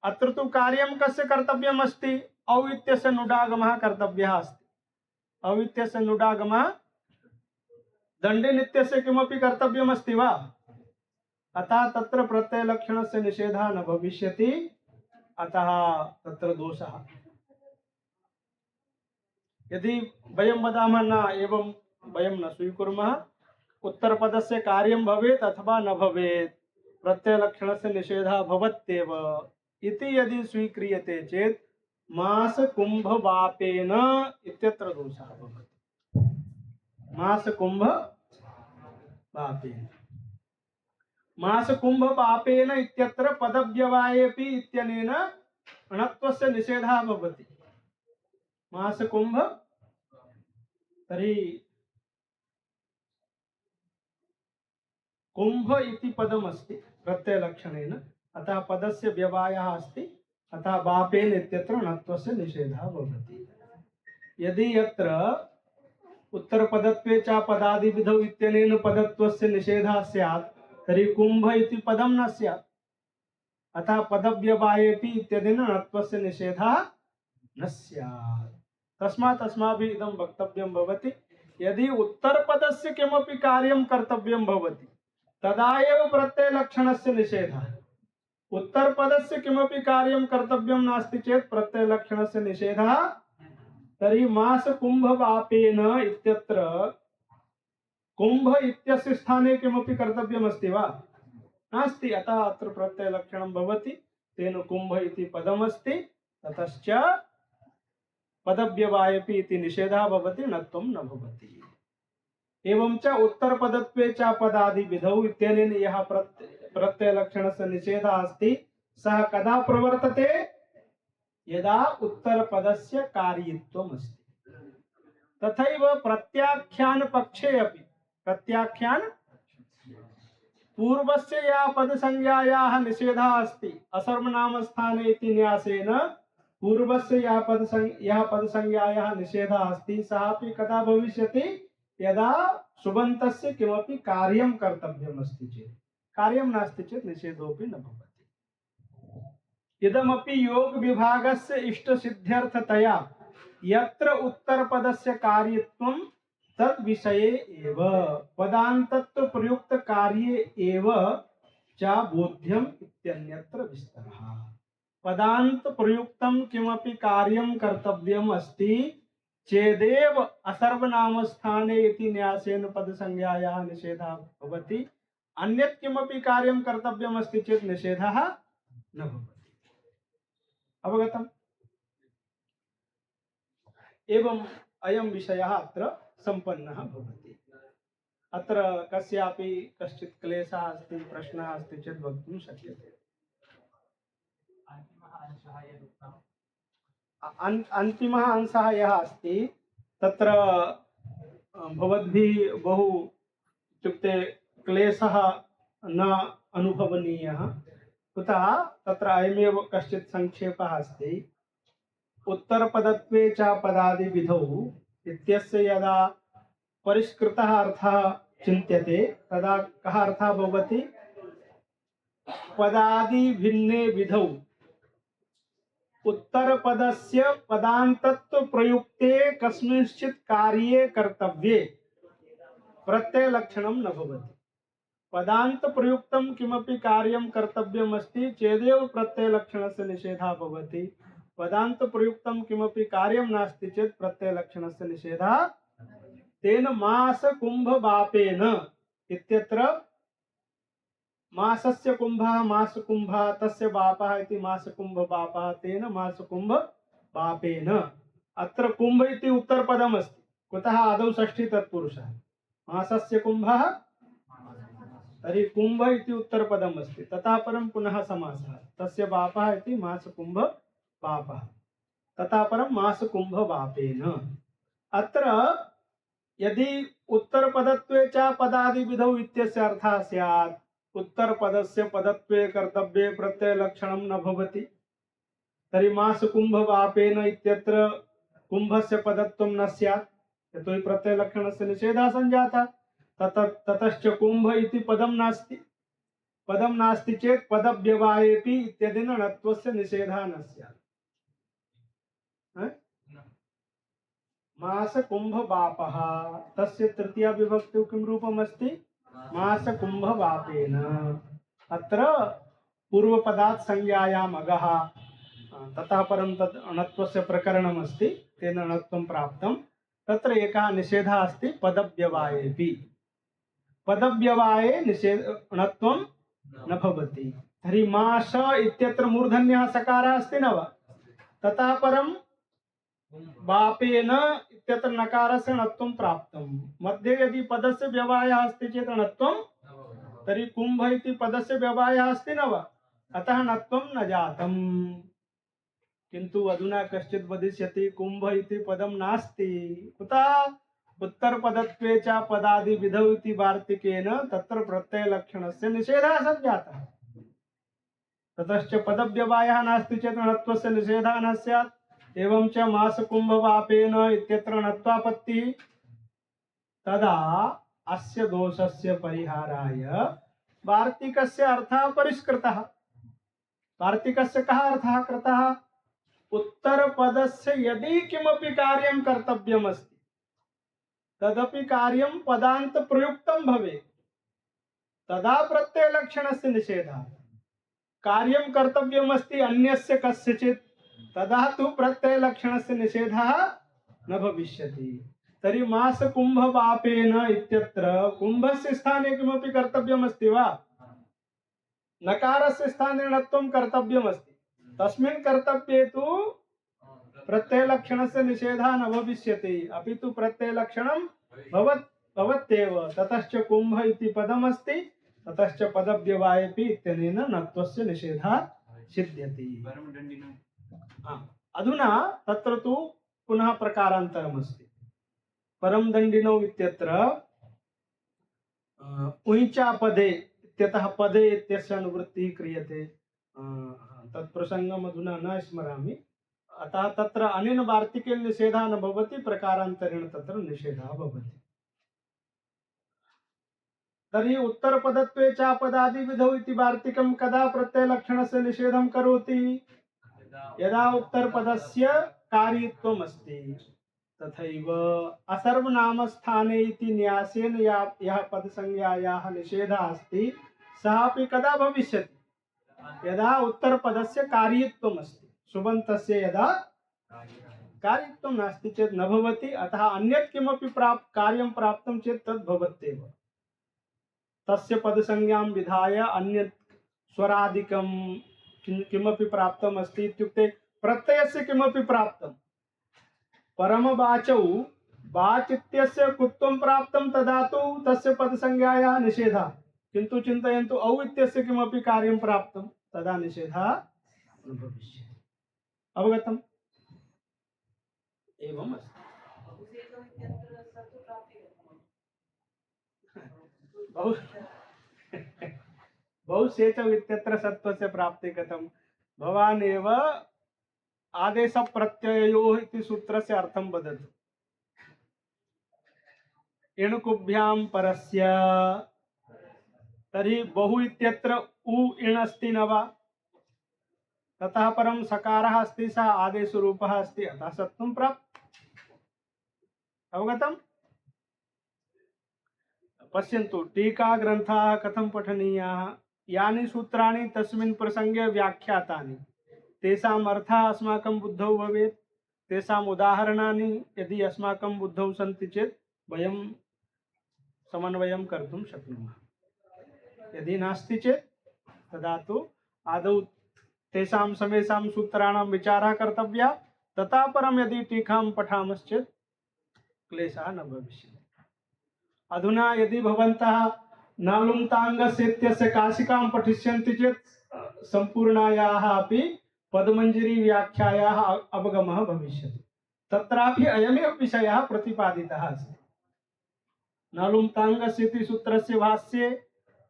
अत्र तु कार्यं कस्य कर्तव्यम् अस्ति? औ इत्यस्य नुडागमः कर्तव्यः अस्ति। औ इत्यस्य नुडागमः दण्डिन् इत्यस्य किमपि कर्तव्यम् अस्ति वा? अतः तत्र प्रत्ययलक्षणस्य निषेधः न भविष्यति, अतः तत्र दोषः। यदि वयं वदामः न एवं वयं न स्वीकुर्मः, उत्तरपदस्य कार्यं भवेत् अथवा न भवेत् प्रत्ययलक्षणस्य निषेधः भवत्येव इति यदि स्वीक्रियते चेत् मासकुम्भवापेन इत्यत्र दोषः भवति। मासकुम्भवापेन, मासकुम्भवापेन इत्यत्र पदव्यवायेपि इत्यनेन णत्वस्य निषेधः भवति। मासकुम्भ तर्हि कुंभ इति पदमस्ति प्रत्ययलक्षणेन, अतः पदस्य व्यवायः अस्ति, अतः वापेन इत्यत्र णत्वस्य निषेधः भवति। यदि यत्र उत्तरपदत्वे च पदादिविधौ इत्यनेन पदत्वस्य निषेधः स्यात् तर्हि कुंभ इति पदं न स्यात्, अतः पदव्यवायेपि इत्यनेन णत्वस्य निषेधः न स्यात्। तस्मात् अस्माभिः इदं वक्तव्यं भवति, यदि उत्तरपदस्य किमपि कार्यं कर्तव्यं भवति तदा एव प्रत्ययलक्षणस्य निषेधः। उत्तरपदस्य किमपि कार्यं कर्तव्यं नास्ति चेत् प्रत्ययलक्षणस्य निषेधः। तर्हि मासकुम्भवापेन इत्यत्र कुम्भ इत्यस्य स्थाने किमपि कर्तव्यमस्ति वा? नास्ति, अतः अत्र प्रत्ययलक्षणं भवति, तेन कुम्भ इति पदमस्ति, ततश्च पदव्यवायेपि इति निषेधः भवति, णत्वं न भवति। एवं च उत्तरपदत्वे च पदादिविधौ इत्यनेन यः प्रत्ययलक्षणस्य निषेधः अस्ति सः कदा प्रवर्तते? यदा उत्तरपदस्य कार्यत्वम् अस्ति। तथैव प्रत्याख्यान पक्षे अपि, प्रत्याख्यान पूर्वस्य या पदसंज्ञायाः निषेधः अस्ति असर्वनामस्थाने इति न्यासेन पूर्वस्य यः पदसंज्ञायाः निषेधः अस्ति सः अपि कदा भविष्यति? यदा सुबन्तस्य किमपि कार्यं कर्तव्यम् अस्ति चेत्। कार्यं नास्ति चेत् निषेधोऽपि न भवति। इदमपि योग विभागस्य इष्टसिद्ध्यर्थतया यत्र उत्तरपदस्य कार्यत्वं तद् विषये एव पदान्तत्व प्रयुक्त कार्ये एव च बोध्यम् इत्यन्यत्र विस्तरः। पदान्त प्रयुक्तं किमपि कार्यं कर्तव्यम् अस्ति चेदेव असर्वनामस्थाने इति न्यासेन पदसंज्ञायाः निषेधः भवति। अन्यत् किमपि कार्यं कर्तव्यम् अस्ति चेत् निषेधः न भवति। अवगतम्? एवं अयं विषयः अत्र सम्पन्नः भवति। अत्र कस्यापि कश्चित् क्लेशः अस्ति, प्रश्नः अस्ति चेत् वक्तुं शक्यते। अन्तिमः अंशः यः अस्ति तत्र भवद्भिः बहु इत्युक्ते क्लेशः न अनुभवनीयः। कुतः? तत्र अयमेव कश्चित् संक्षेपः अस्ति। उत्तरपदत्वे च पदादिविधौ इत्यस्य यदा परिष्कृतः अर्थः चिन्त्यते तदा कः अर्थः भवति? पदादिभिन्ने विधौ उत्तरपदस्य पदान्तत्व प्रयुक्ते कस्मिंश्चित् कार्ये कर्तव्ये प्रत्ययलक्षणं न भवति। पदान्त प्रयुक्तं किमपि कार्यं कर्तव्यम् अस्ति चेदेव प्रत्ययलक्षणस्य निषेधः भवति। पदान्त प्रयुक्तं किमपि कार्यं नास्ति चेत् प्रत्ययलक्षणस्य निषेधः। तेन मासकुम्भवापेन इत्यत्र मासस्य कुंभः मासकुंभः तस्य बापः इति मासकुंभ बापः तेन मासकुंभ बापेन। अत्र कुंभ इति उत्तरपदम् अस्ति। कुतः आदौ षष्ठी तत्पुरुषः मासस्य कुंभः तर्हि कुंभ इति उत्तरपदम् अस्ति। ततः परं पुनः समासः तस्य बापः इति मासकुंभ बापः ततः परं मासकुंभ बापेन। अत्र यदि उत्तरपदत्वे च पदादिविधौ इत्यस्य अर्थः स्यात् उत्तरपदस्य पदत्वे कर्तव्ये प्रत्ययलक्षणं न भवति। तर्हि मासकुंभवापेन इत्यत्र कुंभस्य पदत्वं न स्यात् यतोहि प्रत्ययलक्षणस्य निषेधः सञ्जातः। ततश्च कुंभ इति पदं नास्ति। पदं नास्ति चेत् पदव्यवायेपि इत्यनेन णत्वस्य निषेधः न स्यात्। मासकुंभवापः तस्य तृतीया विभक्तिः किं रूपमस्ति मासकुंभवापेन। अत्र पूर्वपदात् संज्ञायाम् अगः ततः परं तत् अणत्वस्य प्रकरणमस्ति तेन अणत्वं प्राप्तं। तत्र एकः निषेधः अस्ति पदव्यवायेपि। पदव्यवाये निषेध अणत्वं न भवति। तर्हि मास इत्यत्र मूर्धन्यः सकारः अस्ति न वा? ततः परं बापेन इत्यत्र नकारस्य णत्वं प्राप्तं। मध्ये यदि पदस्य व्यवायः अस्ति चेत् णत्वं तर्हि कुंभ इति पदस्य व्यवायः अस्ति न वा? अतः णत्वं न जातम्। किन्तु अधुना कश्चित् वदिष्यति कुंभ इति पदं नास्ति। कुतः? उत्तरपदत्वे च पदादिविधौ इति वार्तिकेन तत्र प्रत्ययलक्षणस्य निषेधः सञ्जातः। ततश्च पदव्यवायः नास्ति चेत् णत्वस्य निषेधः न स्यात्। एवं च मासकुंभवापेन इत्यत्र णत्वापत्तिः। तदा अस्य दोषस्य परिहाराय वार्तिकस्य अर्थः परिष्कृतः। वार्तिकस्य कः अर्थः कृतः? उत्तरपदस्य यदि किमपि कार्यं कर्तव्यमस्ति तदपि कार्यं पदान्त प्रयुक्तं भवेत् तदा प्रत्ययलक्षणस्य निषेधः। कार्यं कर्तव्यमस्ति अन्यस्य कस्यचित् तदा तु प्रत्ययलक्षणस्य निषेधः न भविष्यति। तर्हि मासकुंभवापेन इत्यत्र कुंभस्य स्थाने किमपि कर्तव्यमस्ति वा? नकारस्य स्थाने णत्वं कर्तव्यमस्ति। तस्मिन् कर्तव्ये तु प्रत्ययलक्षणस्य निषेधः न भविष्यति अपि तु प्रत्ययलक्षणं भवत्येव। ततश्च कुंभ इति पदमस्ति ततश्च पदव्यवायेपि इत्यनेन णत्वस्य निषेधः सिद्ध्यति। अधुना तत्र तु पुनः प्रकारान्तरमस्ति। परं दण्डिनौ इत्यत्र उञ्चा पदे इत्यतः पदे इत्यस्य अनुवृत्तिः क्रियते। तत्प्रसङ्गम् अधुना न स्मरामि। अतः तत्र अनेन वार्तिकेन निषेधः न भवति प्रकारान्तरेण तत्र निषेधः भवति। तर्हि उत्तरपदत्वे च पदादिविधौ इति वार्तिकं कदा प्रत्ययलक्षणस्य निषेधं करोति? यदा उत्तरपदस्य कार्यत्वम् अस्ति। तथैव असर्वनामस्थाने इति न्यासेन यः पदसंज्ञायाः निषेधः अस्ति सः अपि कदा भविष्यति? यदा उत्तरपदस्य कार्यत्वम् अस्ति। सुबन्तस्य यदा कार्यत्वं नास्ति चेत् न भवति। अतः अन्यत् किमपि कार्यं प्राप्तं चेत् तद् भवत्येव। तस्य पदसंज्ञां विधाय अन्यत् स्वरादिकं किमपि प्राप्तम् अस्ति इत्युक्ते प्रत्ययस्य किमपि प्राप्तं। परमवाचौ वाच् इत्यस्य कुत्वं प्राप्तं तदा तु तस्य पदसंज्ञायाः निषेधः। किन्तु चिन्तयन्तु औ इत्यस्य किमपि कार्यं प्राप्तं तदा निषेधः न भविष्यति। अवगतम्? एवम् अस्ति। बहुशेचौ इत्यत्र सत्त्वस्य प्राप्तिः कथं? भवान् एव आदेशप्रत्यययोः इति सूत्रस्य अर्थं वदतु। इणुकुभ्यां परस्य तर्हि बहु इत्यत्र उ इण् अस्ति न वा? ततः परं सकारः अस्ति सः आदेशरूपः अस्ति अतः सत्त्वं प्राप्तं। अवगतम्? पश्यन्तु टीकाग्रन्थाः कथं पठनीयाः। यानि सूत्राणि तस्मिन् प्रसङ्गे व्याख्यातानि तेषाम् अर्थः अस्माकं बुद्धौ भवेत्। तेषाम् उदाहरणानि यदि अस्माकं बुद्धौ सन्ति चेत् वयं समन्वयं कर्तुं शक्नुमः। यदि नास्ति चेत् तदा तु आदौ तेषां समेषां सूत्राणां विचारः कर्तव्यः, ततः परं यदि टीकां पठामश्चेत् क्लेशः न भविष्यति। अधुना यदि भवन्तः नालुम्ताङ्गस्य इत्यस्य काशिकां पठिष्यन्ति चेत् सम्पूर्णायाः अपि पदमञ्जरी व्याख्यायाः अवगमः भविष्यति। तत्रापि अयमेव विषयः प्रतिपादितः अस्ति। नालुम्ताङ्गस्य इति सूत्रस्य भाष्ये,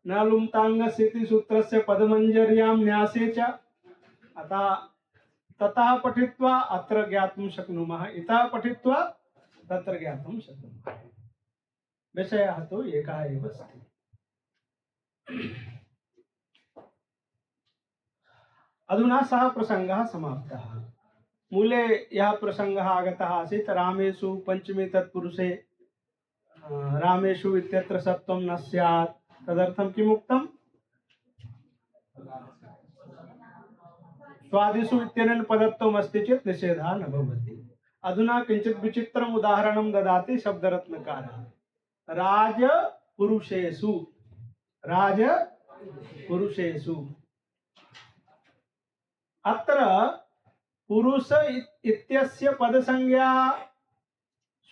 नालुम्ताङ्गस्य इति सूत्रस्य पदमञ्जर्यां न्यासे च, अतः ततः पठित्वा अत्र ज्ञातुं शक्नुमः, इतः पठित्वा तत्र ज्ञातुं शक्नुमः। विषयः तु एकः एव अस्ति। अधुना सः प्रसङ्गः समाप्तः। मूले यः प्रसङ्गः आगतः आसीत्, रामेषु पञ्चमे तत्पुरुषे रामेषु इत्यत्र सत्वं न स्यात्, तदर्थं किम् उक्तम्? स्वादिषु इत्यनेन पदत्वम् अस्ति चेत् निषेधः न भवति। अधुना किञ्चित् विचित्रम् उदाहरणं ददाति शब्दरत्नकारः। राजपुरुषेषु, राजपुरुषेषु, अत्र पुरुष इत्यस्य पदसंज्ञा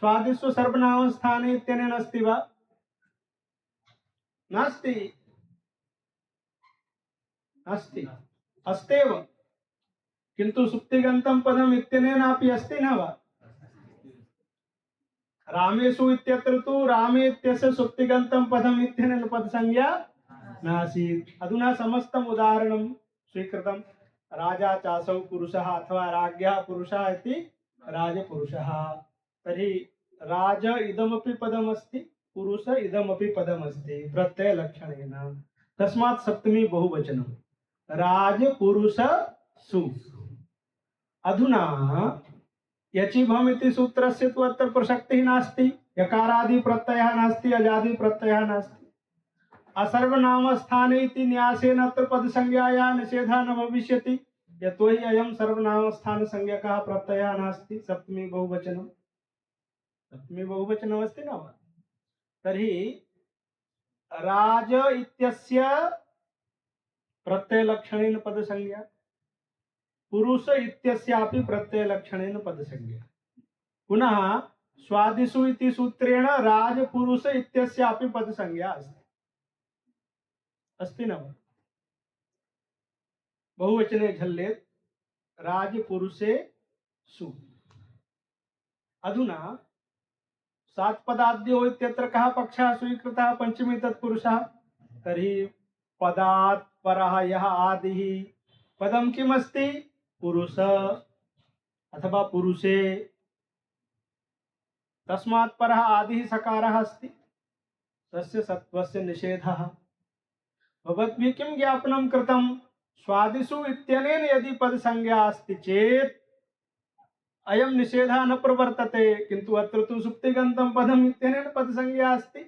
स्वादिष्व सर्वनाम स्थाने इत्यनेन अस्ति वा? नास्ति। अस्ति, अस्त्येव, किन्तु सुप्तिगन्तं पदम् इत्यनेनापि अस्ति न वा? रामेषु इत्यत्र तु रामे इत्यस्य सुप्तिगन्तं पदम् इत्यनेन पदसंज्ञा नासीत्। अधुना समस्तम् उदाहरणं स्वीकृतं। राजा चासौ पुरुषः अथवा राज्ञः पुरुषः इति राजपुरुषः। तर्हि राज इदमपि पदमस्ति, पुरुष इदमपि पदमस्ति प्रत्ययलक्षणेन, तस्मात् सप्तमी बहुवचनं राजपुरुषसु। अधुना यचिभम् इति सूत्रस्य तु अत्र प्रसक्तिः नास्ति, यकारादि प्रत्ययः नास्ति, अजादि प्रत्ययः नास्ति। असर्वनाम स्थाने इति न्यासेन अत्र पदसंज्ञायाः निषेधः न भविष्यति, यतोहि अयं सर्वनाम स्थान संज्ञकः प्रत्ययः नास्ति। सप्तमी बहुवचनं, सप्तमी बहुवचनमस्ति न वा? तर्हि राज इत्यस्य प्रत्ययलक्षणेन पदसंज्ञा, पुरुष इत्यस्यापि प्रत्ययलक्षणेन पदसंज्ञा। पुनः स्वादिषु इति सूत्रेण राजपुरुष इत्यस्यापि पदसंज्ञा अस्ति, अस्ति न वा? बहुवचने झल्लेत् राजपुरुषे सु। अधुना सात्पदाद्यो इत्यत्र कः पक्षः स्वीकृतः? पञ्चमी तत्पुरुषः। तर्हि पदात् परः यः आदिः पदं किमस्ति? पुरुष अथवा पुरुषे, तस्मात् परः आदिः सकारः अस्ति, तस्य सत्वस्य निषेधः। भवद्भिः किं ज्ञापनं कृतं? स्वादिषु इत्यनेन यदि पदसंज्ञा अस्ति चेत् अयं निषेधः न प्रवर्तते, किन्तु अत्र तु सुप्तिगन्तं पदम् इत्यनेन पदसंज्ञा अस्ति,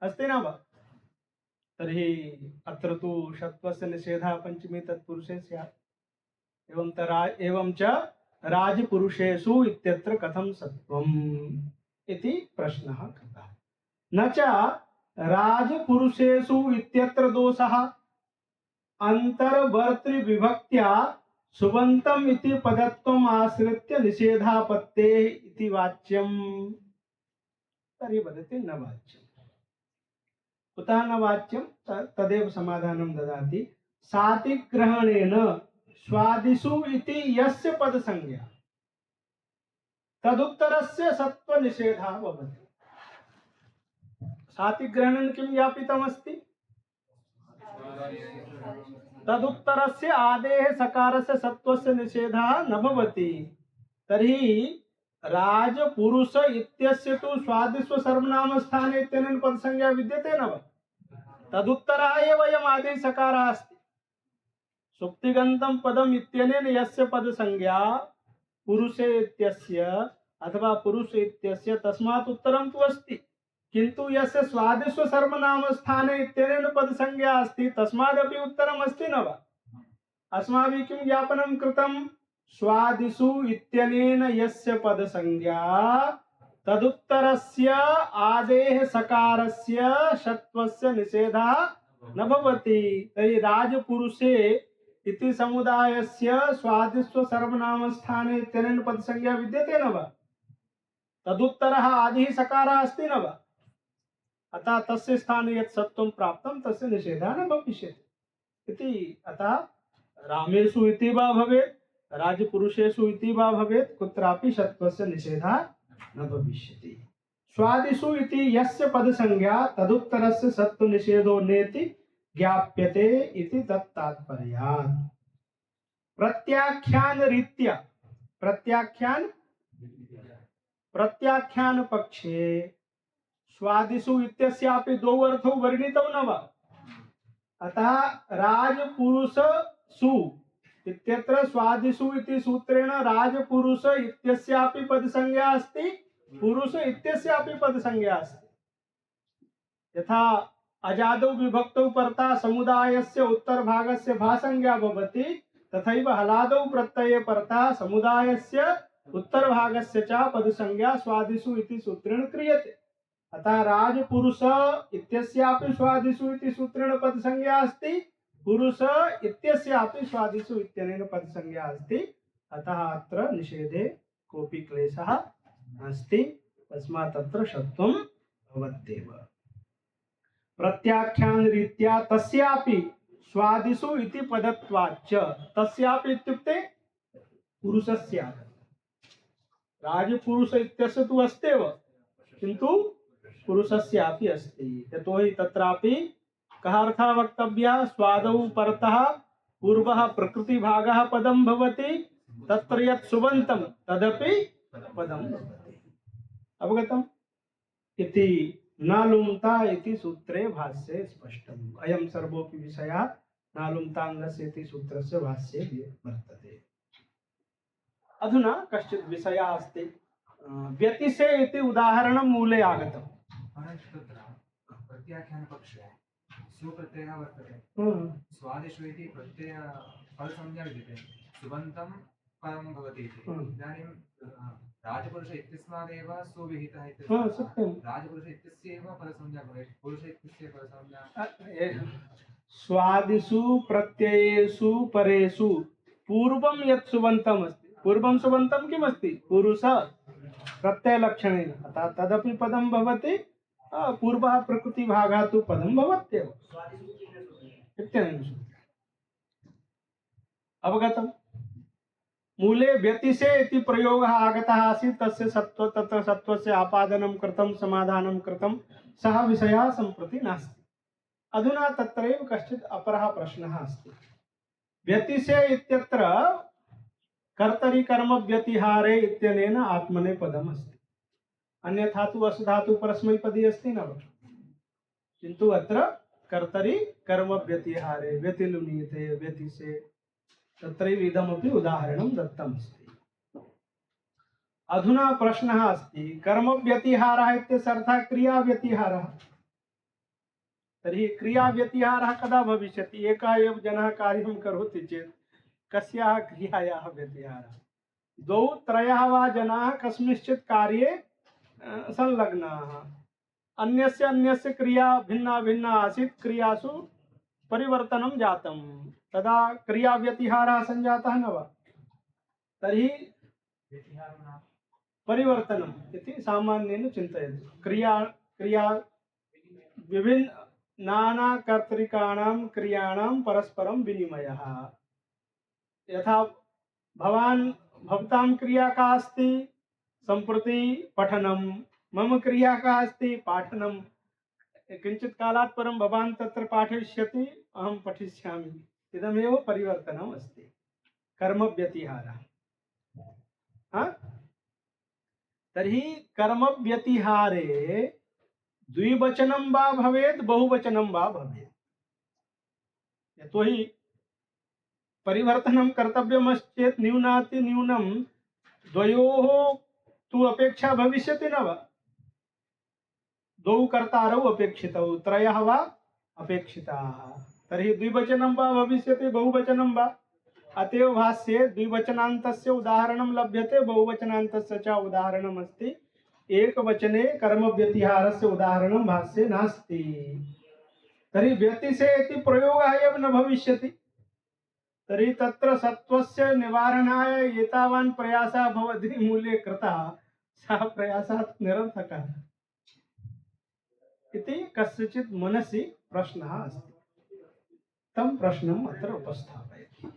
अस्ति न वा? तर्हि अत्र तु षत्वस्य निषेधः पञ्चमी तत्पुरुषे स्यात्। एवं च राजपुरुषेषु इत्यत्र कथं सत्वम् इति प्रश्नः कृतः। न च राजपुरुषेषु इत्यत्र दोषः अंतर्वर्तृविभक्त्या सुबन्तम् इति पदत्वम् आश्रित्य निषेधापत्तेः इति वाच्यम्। तर्हि वदति न वाच्यम्। कुतः न वाच्यम्? तदेव समाधानं ददाति। सातिग्रहणेन स्वादिषु इति यस्य पदसंज्ञा तदुत्तरस्य सत्वनिषेधः भवति। सातिग्रहणेन किं ज्ञापितमस्ति? तदुत्तरस्य आदेः सकारस्य सत्वस्य निषेधः न भवति। तर्हि राजपुरुष इत्यस्य तु स्वादिष्व सर्वनाम स्थाने इत्यनेन पदसंज्ञा विद्यते न वा? तदुत्तरः एव अयम् आदेः सकारः अस्ति। सुप्तिगन्तं पदम् इत्यनेन यस्य पदसंज्ञा पुरुषे इत्यस्य अथवा पुरुष इत्यस्य, तस्मात् उत्तरं तु अस्ति, किन्तु यस्य स्वादिष्व सर्वनाम स्थाने इत्यनेन पदसंज्ञा अस्ति, तस्मादपि उत्तरम् अस्ति न वा? अस्माभिः किं ज्ञापनं कृतं? स्वादिषु इत्यनेन यस्य पदसंज्ञा तदुत्तरस्य आदेः सकारस्य षत्वस्य निषेधः न भवति। तर्हि राजपुरुषे इति समुदायस्य स्वादिस्व सर्वनामस्थाने इत्यनेन पदसंज्ञा विद्यते न वा? तदुत्तरः आदिः सकारः अस्ति न वा? अतः तस्य स्थाने यत् सत्त्वं प्राप्तं तस्य निषेधः न भविष्यति इति। अतः रामेषु इति वा भवेत्, राजपुरुषेषु इति वा भवेत्, कुत्रापि सत्त्वस्य निषेधः न भविष्यति। स्वादिषु इति यस्य पदसंज्ञा तदुत्तरस्य सत्त्वनिषेधो नेति ज्ञाप्यते इति तत्तात्पर्यात्। प्रत्याख्यान रीत्या प्रत्याख्यान पक्षे स्वादिषु इत्यस्यापि द्वौ अर्थौ वर्णितौ न वा? अतः राजपुरुषसु इत्यत्र स्वादिषु इति सूत्रेण राजपुरुष इत्यस्यापि पदसंज्ञा अस्ति, पुरुष इत्यस्यापि पदसंज्ञा अस्ति। यथा अजादौ विभक्तौ परता समुदायस्य उत्तरभागस्य भासंज्ञा भवति, तथैव हलादौ प्रत्यये परता समुदायस्य उत्तरभागस्य च पदसंज्ञा स्वादिषु इति सूत्रेण क्रियते। अतः राजपुरुष इत्यस्यापि स्वादिषु इति सूत्रेण पदसंज्ञा अस्ति, पुरुष इत्यस्यापि स्वादिषु इत्यनेन पदसंज्ञा अस्ति। अतः अत्र निषेधे कोऽपि क्लेशः नास्ति, तस्मात् अत्र षत्वं भवत्येव। प्रत्याख्यान रीत्या तस्यापि स्वादिषु इति पदत्वाच्च, तस्यापि इत्युक्ते पुरुषस्यापि। राजपुरुष इत्यस्य तु अस्त्येव, किन्तु पुरुषस्यापि अस्ति। यतोहि तत्रापि कः अर्थः वक्तव्यः? स्वादौ परतः पूर्वः प्रकृतिभागः पदं भवति, तत्र यत् सुबन्तं तदपि पदं भवति। अवगतम् इति न लुम्ता इति सूत्रे भाष्ये स्पष्टम्। अयं सर्वोऽपि विषयः न लुम्ताङ्गस्य इति सूत्रस्य भाष्ये वर्तते। अधुना कश्चित् विषयः अस्ति, व्यतिशे इति उदाहरणं मूले आगतम्। प्रत्याख्यानपक्षे सुप्रत्ययः वर्तते, स्वादिषु इति प्रत्यय पदसंज्ञा विद्यते, सुबन्तं परं भवति इति। इदानीं राजपुरुष इत्यस्मादेव सुविहितः इत्यस्य सत्यं। राजपुरुष इत्यस्यैव पदसंज्ञा भवेत्, पुरुष इत्यस्य पदसंज्ञा। स्वादिषु प्रत्ययेषु परेषु पूर्वं यत् सुबन्तम् अस्ति, पूर्वं सुबन्तं किमस्ति? पुरुष प्रत्ययलक्षणेन, अतः तदपि पदं भवति, पूर्वः प्रकृतिभागः तु पदं भवत्येव इत्यनेन सूत्रेण। अवगतम्? मूले व्यतिशे इति प्रयोगः आगतः आसीत्, तस्य सत्त्व तत्र सत्त्वस्य आपादनं कृतं, समाधानं कृतं, सः विषयः सम्प्रति नास्ति। अधुना तत्रैव कश्चित् अपरः प्रश्नः अस्ति। व्यतिशे इत्यत्र कर्तरि कर्म व्यतिहारे इत्यनेन आत्मने पदम् अस्ति, अन्यथा तु वसुधातु परस्मैपदी अस्ति न वा? किन्तु अत्र कर्तरि कर्म व्यतिहारे व्यतिलुनीयते व्यतिशे, तत्रैव इदमपि उदाहरणं दत्तमस्ति। अधुना प्रश्नः अस्ति, कर्म व्यतिहारः इत्यस्य अर्थः क्रिया व्यतिहारः। तर्हि क्रिया व्यतिहारः कदा भविष्यति? एकः एव जनः कार्यं करोति चेत् कस्याः क्रियायाः व्यतिहारः? द्वौ त्रयः वा जनाः कस्मिंश्चित् कार्ये संलग्नाः, अन्यस्य क्रिया भिन्ना भिन्ना आसीत्, क्रियासु परिवर्तनं जातं, तदा क्रिया व्यतिहारः संजातः न वा? तर्हि परिवर्तनम् इति सामान्येन चिन्तयतु। क्रिया विभिन्न नानाकर्तृकाणां क्रियाणां परस्परं विनिमयः। यथा भवतां क्रिया का अस्ति? सम्प्रति पठनं। मम क्रिया का अस्ति? पाठनं। किञ्चित् कालात् परं भवान् तत्र पाठयिष्यति, अहं पठिष्यामि। इदमेव परिवर्तनम् अस्ति, कर्म व्यतिहारः। तर्हि कर्म व्यतिहारे द्विवचनं वा भवेत्, बहुवचनं वा भवेत्। यतोहि परिवर्तनं कर्तव्यमश्चेत् न्यूनातिन्यूनं द्वयोः तु अपेक्षा भविष्यति न वा? द्वौ कर्तारौ अपेक्षितौ, त्रयः वा अपेक्षिताः, तर्हि द्विवचनं वा भविष्यति, बहुवचनं वा? अतएव भाष्ये द्विवचनान्तस्य उदाहरणं लभ्यते, बहुवचनान्तस्य च उदाहरणम् अस्ति। एकवचने कर्म व्यतिहारस्य उदाहरणं भाष्ये नास्ति। तर्हि व्यतिशेति प्रयोगः एव न भविष्यति। तर्हि तत्र सत्त्वस्य निवारणाय एतावान् प्रयासः भवति मूले कृतः, सः प्रयासः निरर्थकः इति कस्यचित् मनसि प्रश्नः अस्ति। तं प्रश्नम् अत्र उपस्थापयति।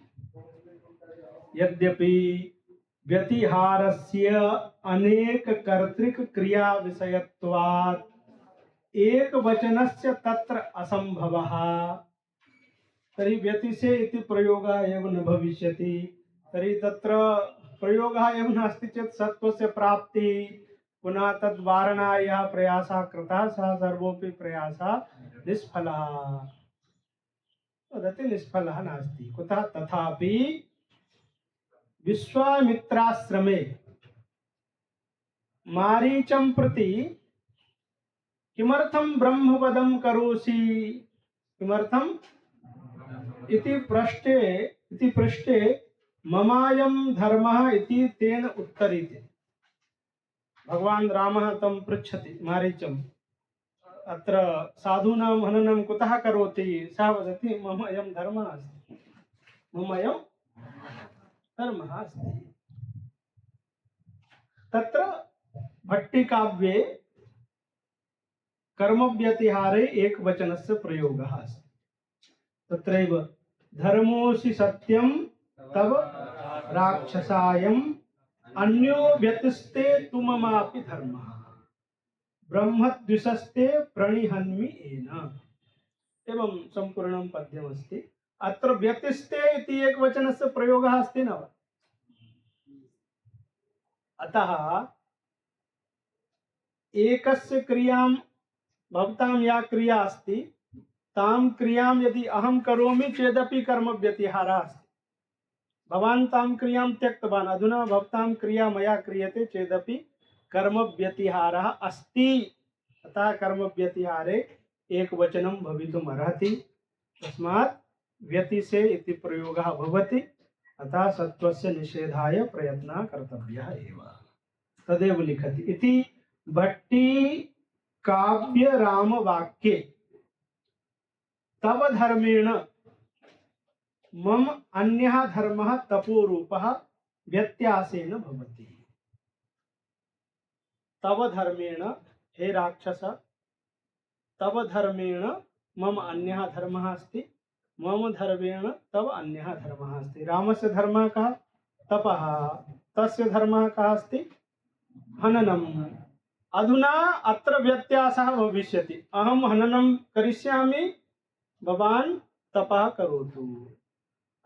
यद्यपि व्यतिहारस्य अनेक कर्तृक क्रिया विषयत्वात् एकवचनस्य तत्र असंभवः, तर्हि व्यतिशे इति प्रयोगः एव न भविष्यति। तर्हि तत्र प्रयोगः एव नास्ति चेत् सत्त्वस्य प्राप्ति पुनः तद्वारणाय यः प्रयासः कृतः सः सर्वोऽपि प्रयासः निष्फलः। वदति निष्फलः नास्ति। कुतः? तथापि विश्वामित्राश्रमे मारीचं प्रति किमर्थं ब्रह्मपदं करोषि, किमर्थम् इति पृष्टे ममायं धर्मः इति तेन उत्तरीते। भगवान् रामः तं पृच्छति मारीचम्, अत्र साधूनां हननं कुतः करोति? सः वदति मम अयं धर्मः अस्ति, मम अयं धर्मः अस्ति। तत्र भट्टिकाव्ये कर्मव्यतिहारे एकवचनस्य प्रयोगः अस्ति। तत्रैव धर्मोऽसि सत्यं तव राक्षसायम् अन्यो व्यतिस्ते तु ममापि धर्मः ब्रह्मद्विषस्ते प्रणिहन्मि येन। एवं सम्पूर्णं पद्यमस्ति। अत्र व्यतिस्ते इति एकवचनस्य प्रयोगः अस्ति न वा? अतः एकस्य क्रियां भवतां या क्रिया अस्ति तां क्रियां यदि अहं करोमि चेदपि कर्म व्यतिहारः अस्ति। भवान् तां क्रियां त्यक्तवान्, अधुना भवतां क्रिया मया क्रियते चेदपि कर्म व्यतिहारः अस्ति। अतः कर्म व्यतिहारे एकवचनं भवितुम् अर्हति। तस्मात् व्यतिशे इति प्रयोगः भवति। अतः सत्त्वस्य निषेधाय प्रयत्नः कर्तव्यः एव। तदेव लिखति इति भट्टी काव्य राम वाक्ये तव धर्मेण मम अन्यः धर्मः तपोरूपः व्यत्यासेन भवति। तव धर्मेण, हे राक्षस, तव धर्मेण मम अन्यः धर्मः अस्ति, मम धर्मेण तव अन्यः धर्मः अस्ति। रामस्य धर्मः कः? तपः। तस्य धर्मः कः अस्ति? हननम्। अधुना अत्र व्यत्यासः भविष्यति। अहं हननं करिष्यामि, भवान् तपः करोतु।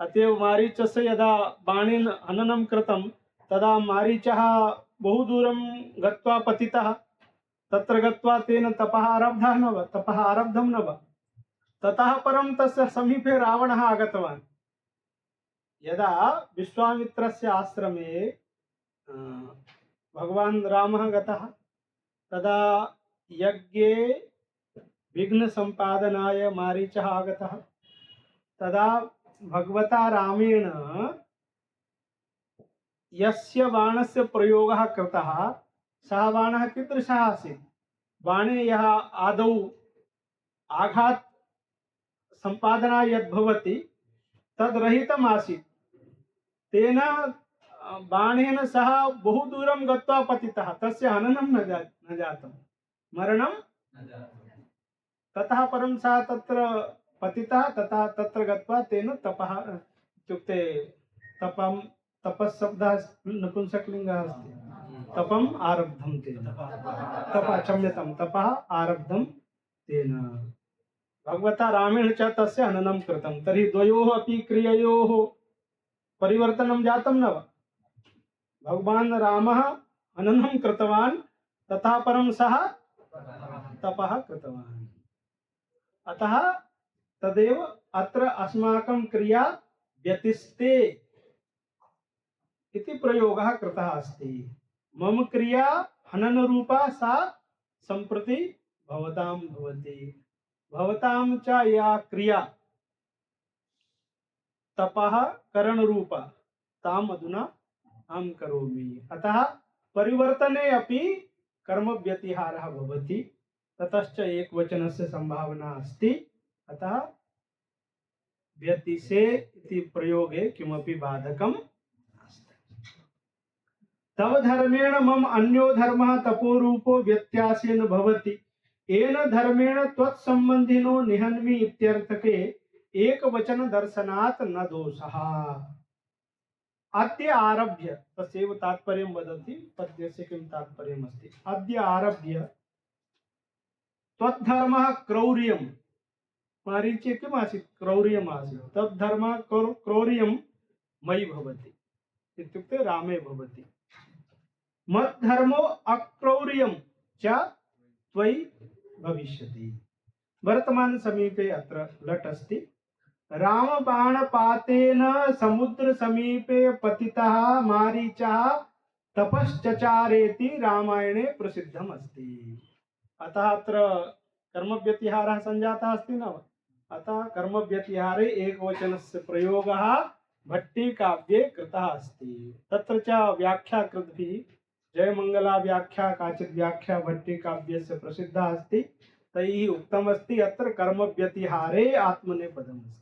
अतएव मारीचस्य यदा बाणेन हननं कृतं तदा मारीचः बहु दूरं गत्वा पतितः। तत्र गत्वा तेन तपः आरब्धः न वा? तपः आरब्धं न वा? ततः परं तस्य समीपे रावणः आगतवान्। यदा विश्वामित्रस्य आश्रमे भगवान् रामः गतः तदा यज्ञे विघ्न संपादनाय मारीचः आगतः। तदा भगवता रामेण यस्य बाणस्य प्रयोगः कृतः सः बाणः कीदृशः आसीत्? बाणे यः आदौ आघात संपादनाय यद् भवति तद् रहितम् आसीत्। तेन बाणेन सः बहु दूरं गत्वा पतितः। तस्य हननं न जातं, मरणं। ततः परं सः तत्र पतितः। तथा तत्र गत्वा तेन तपः इत्युक्ते तपं, तपःशब्दः नपुंसकलिङ्गः अस्ति, तपम् आरब्धं तेन। तपः, क्षम्यतां, तपः आरब्धं तेन। भगवता रामेण च तस्य हननं कृतं। तर्हि द्वयोः अपि क्रिययोः परिवर्तनं जातं न वा? भगवान् रामः हननं कृतवान्, ततः परं सः तपः कृतवान्। अतः तदेव अत्र अस्माकं क्रिया व्यतिस्ते इति प्रयोगः कृतः अस्ति। मम क्रिया हननरूपा सा सम्प्रति भवतां भवति। भवतां च या क्रिया तपः करणरूपा ताम् अधुना अहं करोमि। अतः परिवर्तने अपि कर्म व्यतिहारः भवति। ततश्च एकवचनस्य संभावना अस्ति। अतः व्यतिशे इति प्रयोगे किमपि बाधकम तव धर्मेण मम अन्यो धर्मः तपोरूपो व्यत्यासेन भवति येन धर्मेण त्वत्संबंधिनो निहन्मि इत्यर्थके एक वचन दर्शनात् न दोषः। अद्य आरभ्य तस्यैव तात्पर्यं वदति पद्यस्य किं तात्पर्यम् अस्ति। अद्य आरभ्य त्वद्धर्मः क्रौर्यं मारीचे किम् आसीत् क्रौर्यम् आसीत् तद्धर्मः क्रौर्यं मयि भवति इत्युक्ते रामे भवति। मद्धर्मो अक्रौर्यं च त्वयि भविष्यति। वर्तमान समीपे अत्र लट् अस्ति। रामबाणपातेन समुद्र समीपे पतितः मारीचः तपश्चचारेति रामायणे प्रसिद्धम् अस्ति। अतः अत्र कर्मव्यतिहारः संजातः अस्ति न वा। अतः कर्मव्यतिहारे एकवचनस्य प्रयोगः भट्टिकाव्ये कृतः अस्ति। तत्र च व्याख्याकृद्भिः जयमंगला व्याख्या काचित् व्याख्या भट्टिकाव्यस्य प्रसिद्धा अस्ति। तैः उक्तमस्ति अत्र कर्मव्यतिहारे आत्मनेपदम् अस्ति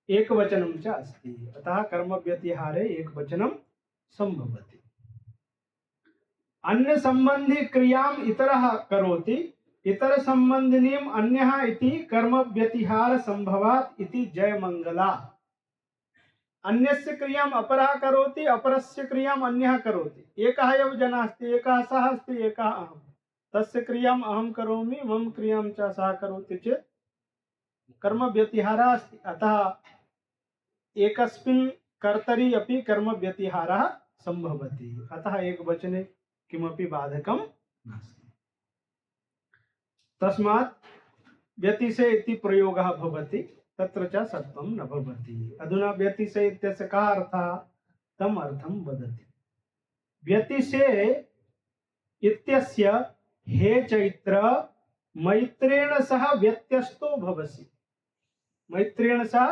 एकवचनं च अस्ति। अतः कर्मव्यतिहारे एकवचनं संभवति। अन्य संबंधी क्रियाम् इतरः करोति इतर संबंधिनीम् अन्यः इति कर्मव्यतिहार संभवात् इति जयमंगला। अन्यस्य क्रियाम् अपरः करोति अपरस्य क्रियाम् अन्यः करोति। एकः एव जनः अस्ति एकः सः अस्ति एकः अहम्। तस्य क्रियाम् अहं करोमि मम क्रियां च सः करोति चेत् कर्मव्यतिहारः अस्ति। अतः एकस्मिन् कर्तरि अपि कर्मव्यतिहारः संभवति। अतः एकवचने किमपि बाधकं नास्ति। तस्मात् व्यतिशे इति प्रयोगः भवति तत्र च सत्वं न भवति। अधुना व्यतिशे इत्यस्य कः अर्थः तम् अर्थं वदति। व्यतिशे इत्यस्य हे चैत्र मैत्रेण सह व्यत्यस्तो भवसि। मैत्रेण सह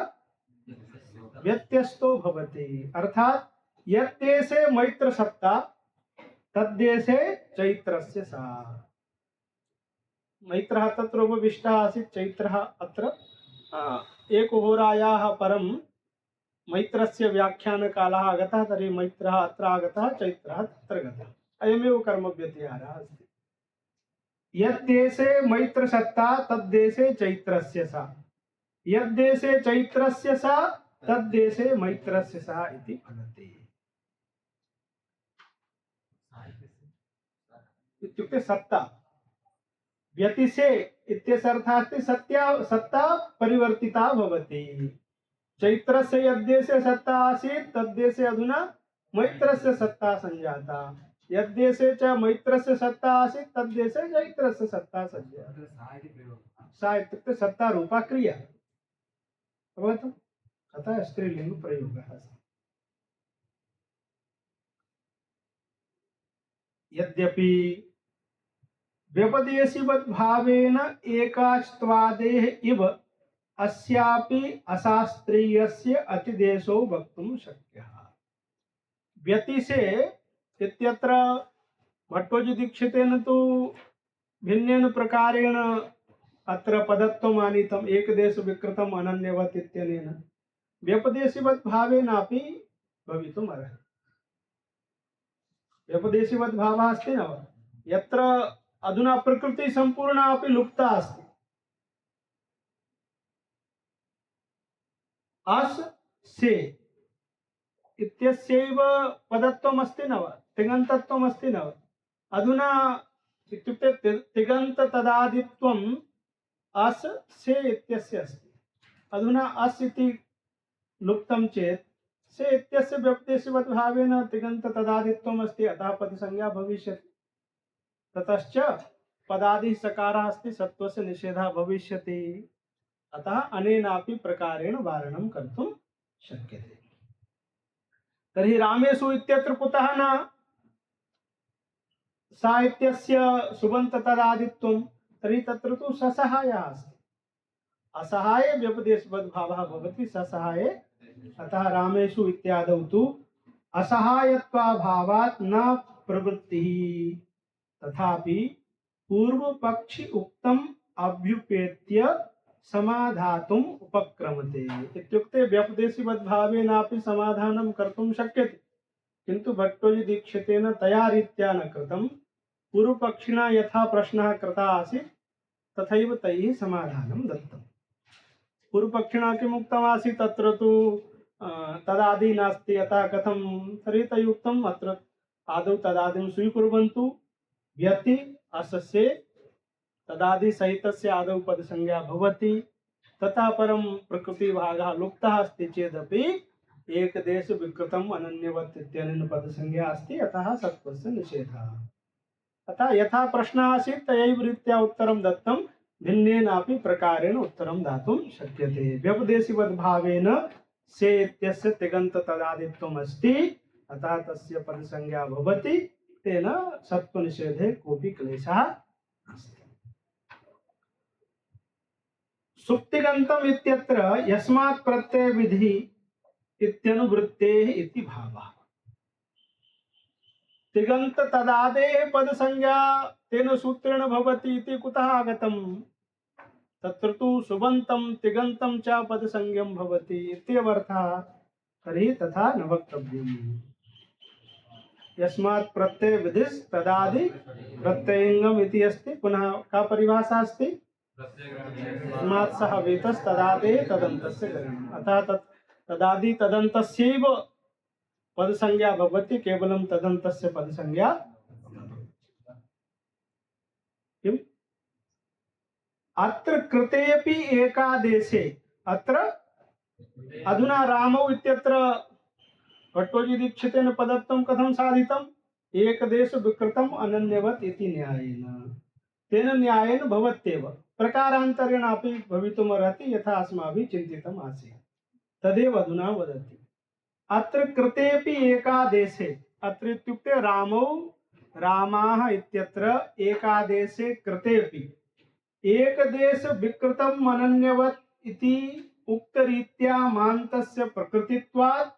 व्यत्यस्तो भवति अर्थात यद्देशे मैत्र सत्ता तद्देशे चैत्रस्य सा। मैत्रः तत्र उपविष्टः आसीत् चैत्रः अत्र एकहोरायाः परं मैत्रस्य व्याख्यानकालः आगतः। तर्हि मैत्रः अत्र आगतः चैत्रः तत्र गतः। अयमेव कर्मव्यतिहारः अस्ति। यद्देशे मैत्रसत्ता तद्देशे चैत्रस्य सा। यद्देशे चैत्रस्य सा तद्देशे मैत्रस्य सा इति भवति। इत्युक्ते सत्ता व्यतिशे इत्यस्य अर्थः अस्ति सत्ता परिवर्तिता भवति। चैत्रस्य यद्देशे सत्ता आसीत् तद्देशे अधुना मैत्रस्य सत्ता संजाता। यद्देशे च मैत्रस्य सत्ता आसीत् तद्देशे चैत्रस्य सत्ता संजाता। सा इत्युक्ते सत्ता रूपा क्रिया अवगतम्। अतः स्त्रीलिंग प्रयोगः अस्ति। यद्यपि व्यपदेशिवत् भावेन एकाच्त्वादेः इव अस्यापि अशास्त्रीयस्य अतिदेशो वक्तुं शक्यः। व्यतिशे इत्यत्र भट्टोजी दीक्षितेन तु भिन्नेन प्रकारेण अत्र पदत्वम् आनीतम् एकदेश विकृतम् अनन्यवत् इत्यनेन। व्यपदेशिवत् भावेनापि भवितुम् अर्हति। व्यपदेशिवत् भावः अस्ति न वा। यत्र अधुना प्रकृति संपूर्णा अपि लुप्ता अस्ति। अस् से इत्यस्यैव पदत्वम् अस्ति न वा तिङन्तत्वम् अस्ति न वा। अधुना इत्युक्ते तिङन्त तदादित्वम् अस् से इत्यस्य अस्ति। अधुना अस् इति लुप्तं चेत् से इत्यस्य व्यपदेशिवत् भावेन तिङन्त तदादित्वम् अस्ति। अतः पदसंज्ञा भविष्यति। ततश्च पदादि सकारः अस्ति सत्वस्य निषेधः भविष्यति। अतः अनेनापि प्रकारेण वारणं कर्तुं शक्यते। तर्हि रामेषु इत्यत्र कुतः न सा इत्यस्य सुबन्त तदादित्वं। तर्हि तत्र तु ससहायः अस्ति। असहाय व्यपदेशवद्भावः भवति ससहाये। अतः रामेषु इत्यादौ तु असहायत्वाभावात् न प्रवृत्तिः। तथापि पूर्वपक्षि उक्तम अभ्युपेत्य समाधातुम् उपक्रमते इत्युक्ते व्यपदेशिवद्भावेनापि समाधानं कर्तुं शक्यते, किन्तु भट्टोजी दीक्षितेन तया रीत्या न कृतं। पूर्वपक्षिणा यथा प्रश्नः कृतः आसीत् तथैव तैः समाधानं दत्तं। पूर्वपक्षिणा किम् उक्तमासीत्, तत्र तु तदादि नास्ति, अतः कथं, तर्हि तैः उक्तम् अत्र आदौ तदादिं स्वीकुर्वन्तु, व्यति असस्य तदादि सहितस्य आदौ पदसंज्ञा भवति, ततः परं प्रकृतिभागः लुप्तः अस्ति चेदपि एकदेश विकृतम् अनन्यवत् इत्यनेन पदसंज्ञा अस्ति, अतः सत्त्वस्य निषेधः। अतः यथा प्रश्नः आसीत् तयैव रीत्या उत्तरं दत्तं, भिन्नेनापि प्रकारेण उत्तरं दातुं शक्यते। व्यपदेशिवद्भावेन से इत्यस्य तिङन्त तदादित्वम् अस्ति, अतः तस्य पदसंज्ञा भवति, तेन सत्त्वनिषेधे कोऽपि क्लेशः नास्ति। सुप्तिगन्तम् इत्यत्र यस्मात् प्रत्यय विधि इत्यनुवृत्तेः इति भावः। तिङन्त तदादेः पदसंज्ञा तेन सूत्रेण भवति इति कुतः आगतम्? तत्र तु सुबन्तं तिङन्तं च पदसंज्ञं भवति इत्यर्थः, तर्हि तथा न वक्तव्यम्। यस्मात् प्रत्यय विधिस् तदादि प्रत्ययङ्गम् इति अस्ति, पुनः का परिभाषा अस्ति? यस्मात् सह वेतस् तदादेः तदन्तस्य गणनम्। अतः तदादि तदन्तस्यैव पदसंज्ञा भवति, केवलं तदन्तस्य पदसंज्ञा किम्? अत्र कृतेऽपि एकादेशे, अत्र अधुना रामौ इत्यत्र भट्टोजी दीक्षितेन पदत्वं कथं साधितम्? एकदेश विकृतम् अनन्यवत् इति न्यायेन, तेन न्यायेन भवत्येव, प्रकारान्तरेण अपि भवितुमर्हति, यथा अस्माभिः चिन्तितम् आसीत् तदेव अधुना वदति। अत्र कृतेऽपि एकादेशे, अत्र इत्युक्ते रामौ रामाः इत्यत्र एकादेशे कृतेऽपि एकदेश विकृतम् अनन्यवत् इति उक्तरीत्या मान्तस्य प्रकृतित्वात्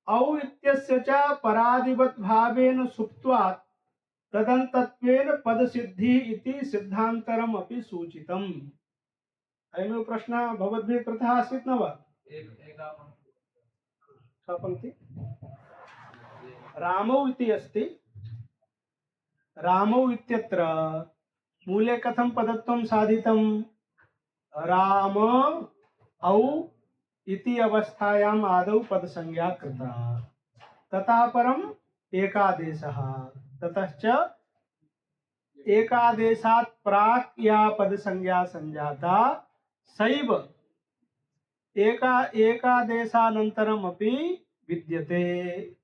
औ इत्यस्य च परादिवत् भावेन सुप्त्वात् तदन्तत्वेन पदसिद्धिः इति सिद्धान्तरम् अपि सूचितम्। अयमेव प्रश्नः भवद्भिः कृतः आसीत् न वा? का पङ्क्ति? रामौ इति अस्ति, रामौ इत्यत्र मूले कथं पदत्वं साधितं? राम औ इति अवस्थायाम् आदौ पदसंज्ञा कृता, ततः परम् एकादेशः, ततश्च एकादेशात् प्राक् या पदसंज्ञा संजाता सैव एकादेशानन्तरम् अपि विद्यते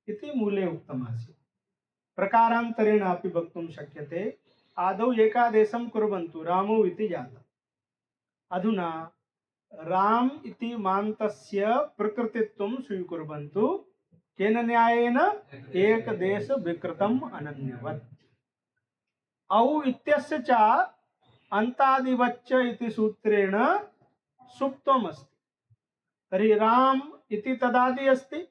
इति मूले उक्तमासीत्। प्रकारान्तरेण अपि वक्तुं शक्यते। आदौ एकादेशं कुर्वन्तु, रामौ इति जातम्। अधुना राम इति मान्तस्य प्रकृतित्वं स्वीकुर्वन्तु, केन न्यायेन? एकदेश विकृतम् अनन्यवत्। औ इत्यस्य च अन्तादिवच्च इति सूत्रेण सुप्त्वम् अस्ति, तर्हि राम इति तदादि अस्ति,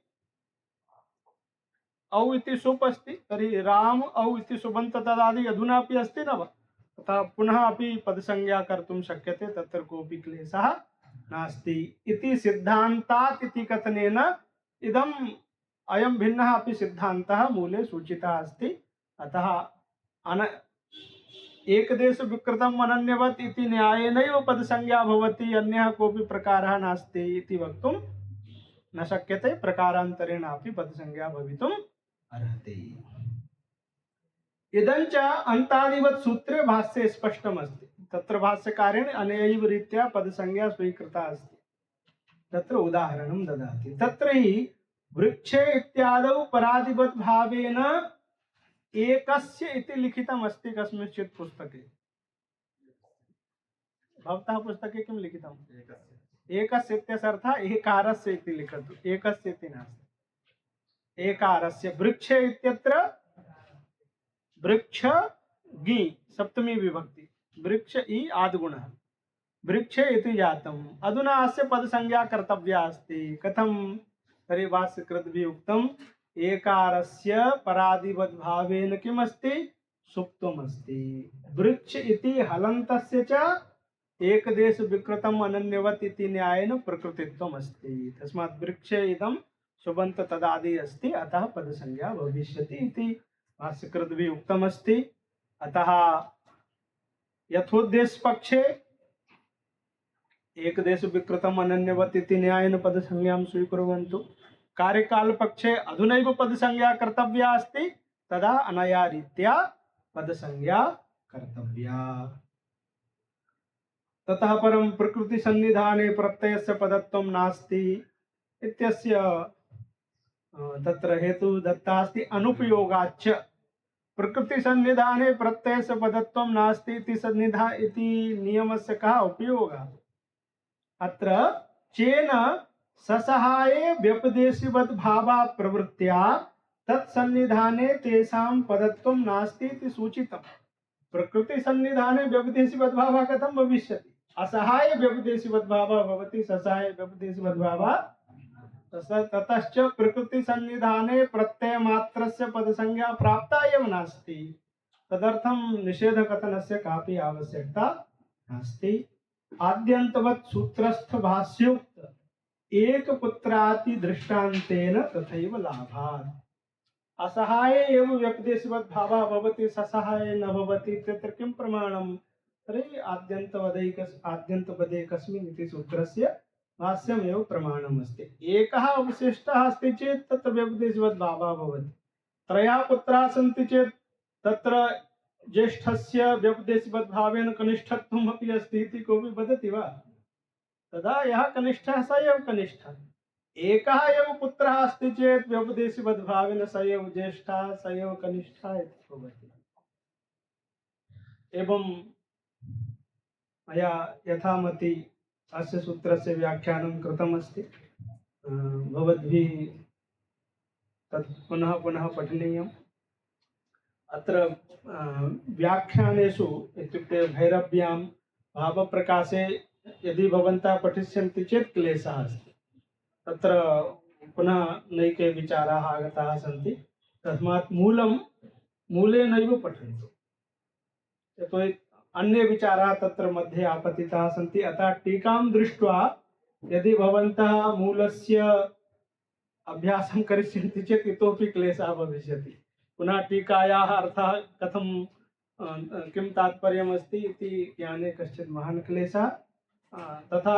औ इति सुप् अस्ति, तर्हि राम औ इति सुबन्त तदादि अधुनापि अस्ति न वा? तथा पुनः अपि पदसंज्ञा कर्तुं शक्यते, तत्र कोऽपि क्लेशः नास्ति इति सिद्धान्तात् इति कथनेन इदम् अयं भिन्नः अपि सिद्धान्तः मूले सूचितः अस्ति। अतः एकदेश विकृतम् अनन्यवत् इति न्यायेनैव पदसंज्ञा भवति, अन्यः कोऽपि प्रकारः नास्ति इति वक्तुं न शक्यते। प्रकारान्तरेण अपि पदसंज्ञा भवितुम् अर्हति। इदञ्च अन्तादिवत् सूत्रे भाष्ये स्पष्टम् अस्ति, तत्र भाष्यकारेण अनेनैव रीत्या पदसंज्ञा स्वीकृता अस्ति। तत्र उदाहरणं ददाति, तत्र हि वृक्षे इत्यादौ परादिवत् भावेन एकस्य इति लिखितम् अस्ति कस्मिंश्चित् पुस्तके। भवतः पुस्तके किं लिखितम्? एकस्य इत्यस्य अर्थः एकारस्य इति लिखतु, एकस्य इति नास्ति, एकारस्य। वृक्षे इत्यत्र वृक्ष गि सप्तमी विभक्ति, वृक्ष इ आद्गुणः, वृक्षे इति जातम्। अधुना अस्य पदसंज्ञा कर्तव्या अस्ति। कथं? तर्हि भाष्यकृद्भिः उक्तम्, एकारस्य परादिवद् भावेन किमस्ति? सुप्त्वमस्ति। वृक्ष इति हलन्तस्य च एक देश विकृतम अनन्यवत इति न्यायेन प्रकृतित्वम् अस्ति। तस्मात् वृक्षे इदं शुभन्त तदादि अस्ति, अतः पदसंज्ञा भविष्यति इति भाष्यकृद्भिः उक्तमस्ति। अतः यथोद्देश्य पक्षे एक देश विकृतम अनन्यवत इति न्यायेन पदसंज्ञां स्वीकुर्वन्तु। कार्यकाल पक्षे अधुनैव पदसंज्ञा कर्तव्या अस्ति, तदा अनया रीत्या पदसंज्ञा कर्तव्या। ततः परं प्रकृति सन्निधाने प्रत्ययस्य पदत्वं नास्ति इत्यस्य तत्र हेतु दत्ता अस्ति। अनुपयोगाच्च प्रकृति सन्निधाने प्रत्ययस्य पदत्वं नास्ति इति सन्निधा इति नियमस्य कः उपयोगः? अत्र चेन ससहाये व्यपदेशिवद् भावा प्रवृत्त्या तत्सन्निधाने तेषां पदत्वं नास्ति इति सूचितम्। प्रकृति सन्निधाने व्यपदेशिवद् भावः कथं भविष्यति? असहाय व्यपदेशिवद् भावः भवति, ससहाय व्यपदेशिवद् भावः। ततश्च प्रकृति सन्निधाने प्रत्यय मात्रस्य पदसंज्ञा प्राप्ता एव नास्ति, तदर्थं निषेधकथनस्य कापि आवश्यकता नास्ति। आद्यन्तवत् सूत्रस्थ भाष्योक्त एक पुत्राति दृष्टान्तेन तथैव लाभात्। असहाय एव व्यपदेशिवद् भावः भवति, ससहाय न भवति इत्यत्र किं प्रमाणं? तर्हि आद्यन्तपदेकस्मिन् इति सूत्रस्य भाष्यमेव प्रमाणमस्ति। एकः अवशिष्टः अस्ति चेत् तत्र व्यपदेशिवद् भावः भवति। त्रयः पुत्राः सन्ति चेत् तत्र ज्येष्ठस्य व्यपदेशिवद् भावेन कनिष्ठत्वम् अपि अस्ति इति कोऽपि वदति वा? तदा यः कनिष्ठः स एव कनिष्ठः। एकः एव पुत्रः अस्ति चेत् व्यपदेशिवद् भावेन स एव ज्येष्ठः, स एव कनिष्ठः इति भवति। एवं मया यथामति अस्य सूत्रस्य व्याख्यानं कृतमस्ति। भवद्भिः तत् पुनः पुनः पठनीयम्। अत्र व्याख्यानेषु इत्युक्ते भैरव्यां भावप्रकाशे यदि भवन्तः पठिष्यन्ति चेत् क्लेशः अस्ति। तत्र पुनः नैके विचाराः आगताः सन्ति, तस्मात् मूले नैव पठन्तु। यतोहि अन्ये विचाराः तत्र मध्ये आपतिताः सन्ति। अतः टीकां दृष्ट्वा यदि भवन्तः मूलस्य अभ्यासं करिष्यन्ति चेत् इतोपि क्लेशः भविष्यति। पुनः टीकायाः अर्थः कथं किं तात्पर्यमस्ति इति ज्ञाने कश्चित् महान् क्लेशः, तथा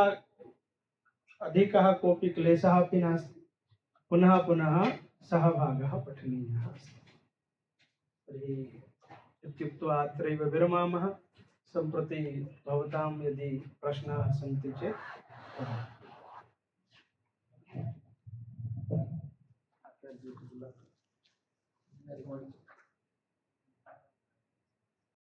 अधिकः कोऽपि क्लेशः अपि नास्ति। पुनः पुनः सः भागः पठनीयः अस्ति। तर्हि इत्युक्त्वा अत्रैव विरमामः। सम्प्रति भवतां यदि प्रश्नाः सन्ति चेत्